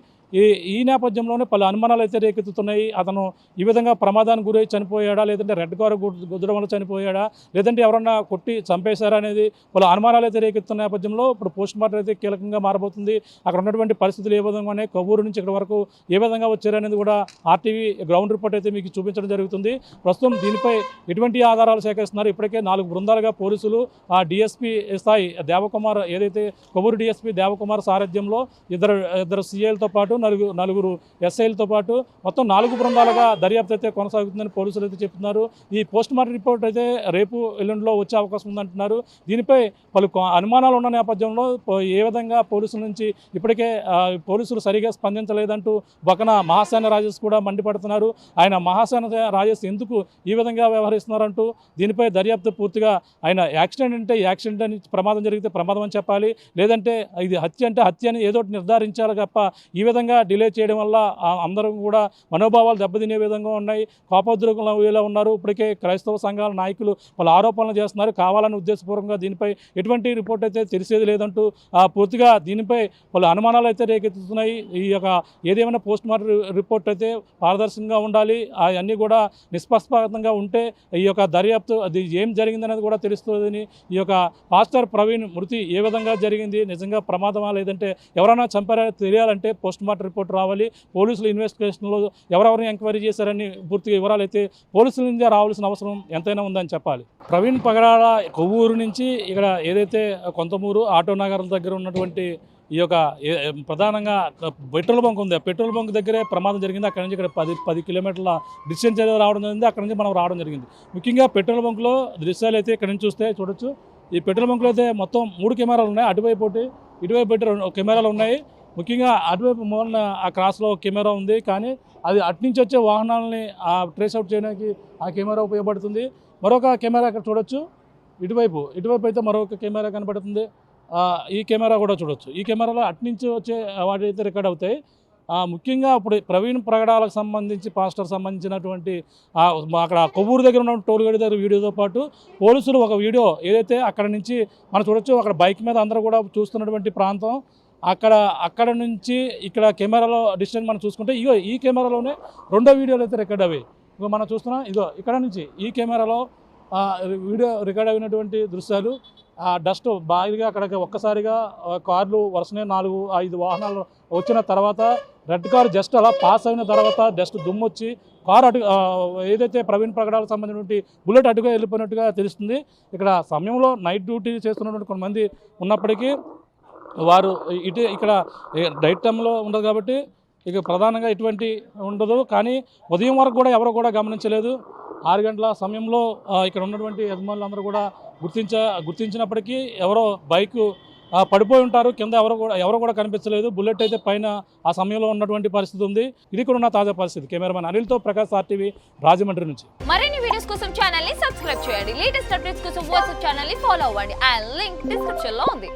B: ఈ నేపథ్యంలోనే పలు అనుమానాలు అయితే రేకెత్తుతున్నాయి. అతను ఈ విధంగా ప్రమాదానికి గురై చనిపోయాడా, లేదంటే రెడ్ కారు గుద్దడం వల్ల చనిపోయాడా, లేదంటే ఎవరన్నా కొట్టి చంపేశారా అనేది పలు అనుమానాలు అయితే రేకెత్తున్న నేపథ్యంలో ఇప్పుడు పోస్ట్ మార్టం అయితే కీలకంగా మారబోతుంది. అక్కడ ఉన్నటువంటి పరిస్థితులు ఏ విధంగానే కొవ్వూరు నుంచి ఇక్కడ వరకు ఏ విధంగా వచ్చారనేది కూడా ఆర్టీవీ గ్రౌండ్ రిపోర్ట్ అయితే మీకు చూపించడం జరుగుతుంది. ప్రస్తుతం దీనిపై ఎటువంటి ఆధారాలు సేకరిస్తున్నారు. ఇప్పటికే 4 బృందాలుగా పోలీసులు డిఎస్పీ స్థాయి దేవకుమార్, ఏదైతే కొవ్వూరు డిఎస్పీ దేవకుమార్ సారథ్యంలో ఇద్దరు సీఐలతో పాటు నలుగురు ఎస్ఐలతో పాటు మొత్తం 4 బృందాలుగా దర్యాప్తు అయితే కొనసాగుతుందని పోలీసులు అయితే చెప్తున్నారు. ఈ పోస్ట్ మార్టం రిపోర్ట్ అయితే రేపు ఎల్లుండిలో వచ్చే అవకాశం ఉందంటున్నారు. దీనిపై పలు అనుమానాలు ఉన్న నేపథ్యంలో ఏ విధంగా పోలీసుల నుంచి ఇప్పటికే పోలీసులు సరిగా స్పందించలేదంటూ పక్కన మహాసేన రాజేష్ కూడా మండిపడుతున్నారు. ఆయన మహాసేన రాజేష్ ఎందుకు ఈ విధంగా వ్యవహరిస్తున్నారంటూ దీనిపై దర్యాప్తు పూర్తిగా ఆయన యాక్సిడెంట్ అంటే యాక్సిడెంట్ అని, ప్రమాదం జరిగితే ప్రమాదం అని చెప్పాలి, లేదంటే ఇది హత్య అంటే హత్య అని ఏదో నిర్ధారించాలి తప్ప ఈ విధంగా డిలే చేయడం వల్ల అందరూ కూడా మనోభావాలు దెబ్బతినే విధంగా ఉన్నాయి. కోపోద్రేకంలో ఉన్నారు. ఇప్పటికే క్రైస్తవ సంఘాల నాయకులు వాళ్ళు ఆరోపణలు చేస్తున్నారు. కావాలని ఉద్దేశపూర్వకంగా దీనిపై ఎటువంటి రిపోర్ట్ అయితే తెలిసేది లేదంటూ పూర్తిగా దీనిపై వాళ్ళు అనుమానాలు అయితే రేకెత్తుతున్నాయి. ఈ యొక్క ఏదేమైనా పోస్ట్ మార్టం రిపోర్ట్ అయితే పారదర్శకంగా ఉండాలి, అవన్నీ కూడా నిష్పక్షపాతంగా ఉంటే ఈ యొక్క దర్యాప్తు అది ఏం జరిగిందనేది కూడా తెలుస్తుందని, ఈ యొక్క పాస్టర్ ప్రవీణ్ మృతి ఏ విధంగా జరిగింది, నిజంగా ప్రమాదమా లేదంటే ఎవరైనా చంపారా తెలియాలంటే పోస్ట్ మార్టం రిపోర్ట్ రావాలి. పోలీసులు ఇన్వెస్టిగేషన్లో ఎవరెవరిని ఎంక్వైరీ చేశారని పూర్తిగా వివరాలు అయితే పోలీసుల నుంచే రావాల్సిన అవసరం ఎంతైనా ఉందని చెప్పాలి. ప్రవీణ్ పగడాల కొవ్వూరు నుంచి ఇక్కడ ఏదైతే కొంతమూరు ఆటో నగర్ దగ్గర ఉన్నటువంటి ఈ యొక్క ప్రధానంగా పెట్రోల్ బంక్ ఉంది. పెట్రోల్ బంక్ దగ్గరే ప్రమాదం జరిగింది. అక్కడ నుంచి ఇక్కడ 10 కిలోమీటర్ల డిస్టెన్స్ ఏదో రావడం జరిగింది. అక్కడ నుంచి మనం రావడం జరిగింది. ముఖ్యంగా పెట్రోల్ బంక్లో దృశ్యాలు అయితే ఇక్కడ నుంచి చూస్తే చూడొచ్చు. ఈ పెట్రోల్ బంకులో అయితే మొత్తం 3 కెమెరాలు ఉన్నాయి. అటువైపు ఒకటి, ఇటువైపు ఒకటి 2 కెమెరాలు ఉన్నాయి. ముఖ్యంగా అటువైపు మూలన ఆ క్రాస్లో కెమెరా ఉంది, కానీ అది అట్నుంచి వచ్చే వాహనాలని ట్రేస్ అవుట్ చేయడానికి ఆ కెమెరా ఉపయోగపడుతుంది. మరొక కెమెరా అక్కడ చూడొచ్చు. ఇటువైపు అయితే మరొక కెమెరా కనబడుతుంది. ఈ కెమెరా కూడా చూడొచ్చు. ఈ కెమెరాలో అట్నుంచి వచ్చే వాటి అయితే రికార్డ్ అవుతాయి. ముఖ్యంగా ఇప్పుడు ప్రవీణ్ ప్రగడాలకు సంబంధించి పాస్టర్ సంబంధించినటువంటి అక్కడ కొవ్వూరు దగ్గర ఉన్న టోల్గేట్ దగ్గర వీడియోతో పాటు పోలీసులు ఒక వీడియో ఏదైతే అక్కడ నుంచి మనం చూడొచ్చు, అక్కడ బైక్ మీద అందరూ కూడా చూస్తున్నటువంటి ప్రాంతం. అక్కడ నుంచి ఇక్కడ కెమెరాలో డిస్టెన్స్ మనం చూసుకుంటే ఇగో ఈ కెమెరాలోనే 2వ వీడియోలు అయితే రికార్డ్ అవి. ఇగో మనం చూస్తున్నాం, ఇగో ఇక్కడ నుంచి ఈ కెమెరాలో వీడియో రికార్డ్ అయినటువంటి దృశ్యాలు. డస్ట్ బాగా అక్కడికి ఒక్కసారిగా కార్లు వరుసనే 4-5 వాహనాలు వచ్చిన తర్వాత రెడ్ కార్ జస్ట్ అలా పాస్ అయిన తర్వాత డస్ట్ దుమ్మొచ్చి కారు అటు ఏదైతే ప్రవీణ్ ప్రగడాలకు సంబంధించినటువంటి బుల్లెట్ అటుగా వెళ్ళిపోయినట్టుగా తెలుస్తుంది. ఇక్కడ సమయంలో నైట్ డ్యూటీ చేస్తున్నటువంటి కొంతమంది ఉన్నప్పటికీ వారు ఇక్కడ నైట్ టైంలో ఉండదు కాబట్టి ఇక ప్రధానంగా ఇటువంటి ఉండదు. కానీ ఉదయం వరకు కూడా ఎవరు కూడా గమనించలేదు. 6 గంటల సమయంలో ఇక్కడ ఉన్నటువంటి యజమానులు అందరూ కూడా గుర్తించినప్పటికీ ఎవరో బైకు పడిపోయి ఉంటారు, కింద ఎవరు కూడా కనిపించలేదు. బుల్లెట్ అయితే పైన ఆ సమయంలో ఉన్నటువంటి పరిస్థితి ఉంది. ఇది కూడా ఉన్న తాజా పరిస్థితి. కెమెరామెన్ అనిల్తో ప్రకాష్, RTV, రాజమండ్రి నుంచి.
D: మరిన్ని వీడియోస్ కోసం ఛానల్ ని సబ్స్క్రైబ్ చేయండి. లేటెస్ట్ అప్డేట్స్ కోసం వాట్సాప్ ఛానల్ ని ఫాలో అవ్వండి. ఆ లింక్ డిస్క్రిప్షన్ లో ఉంది.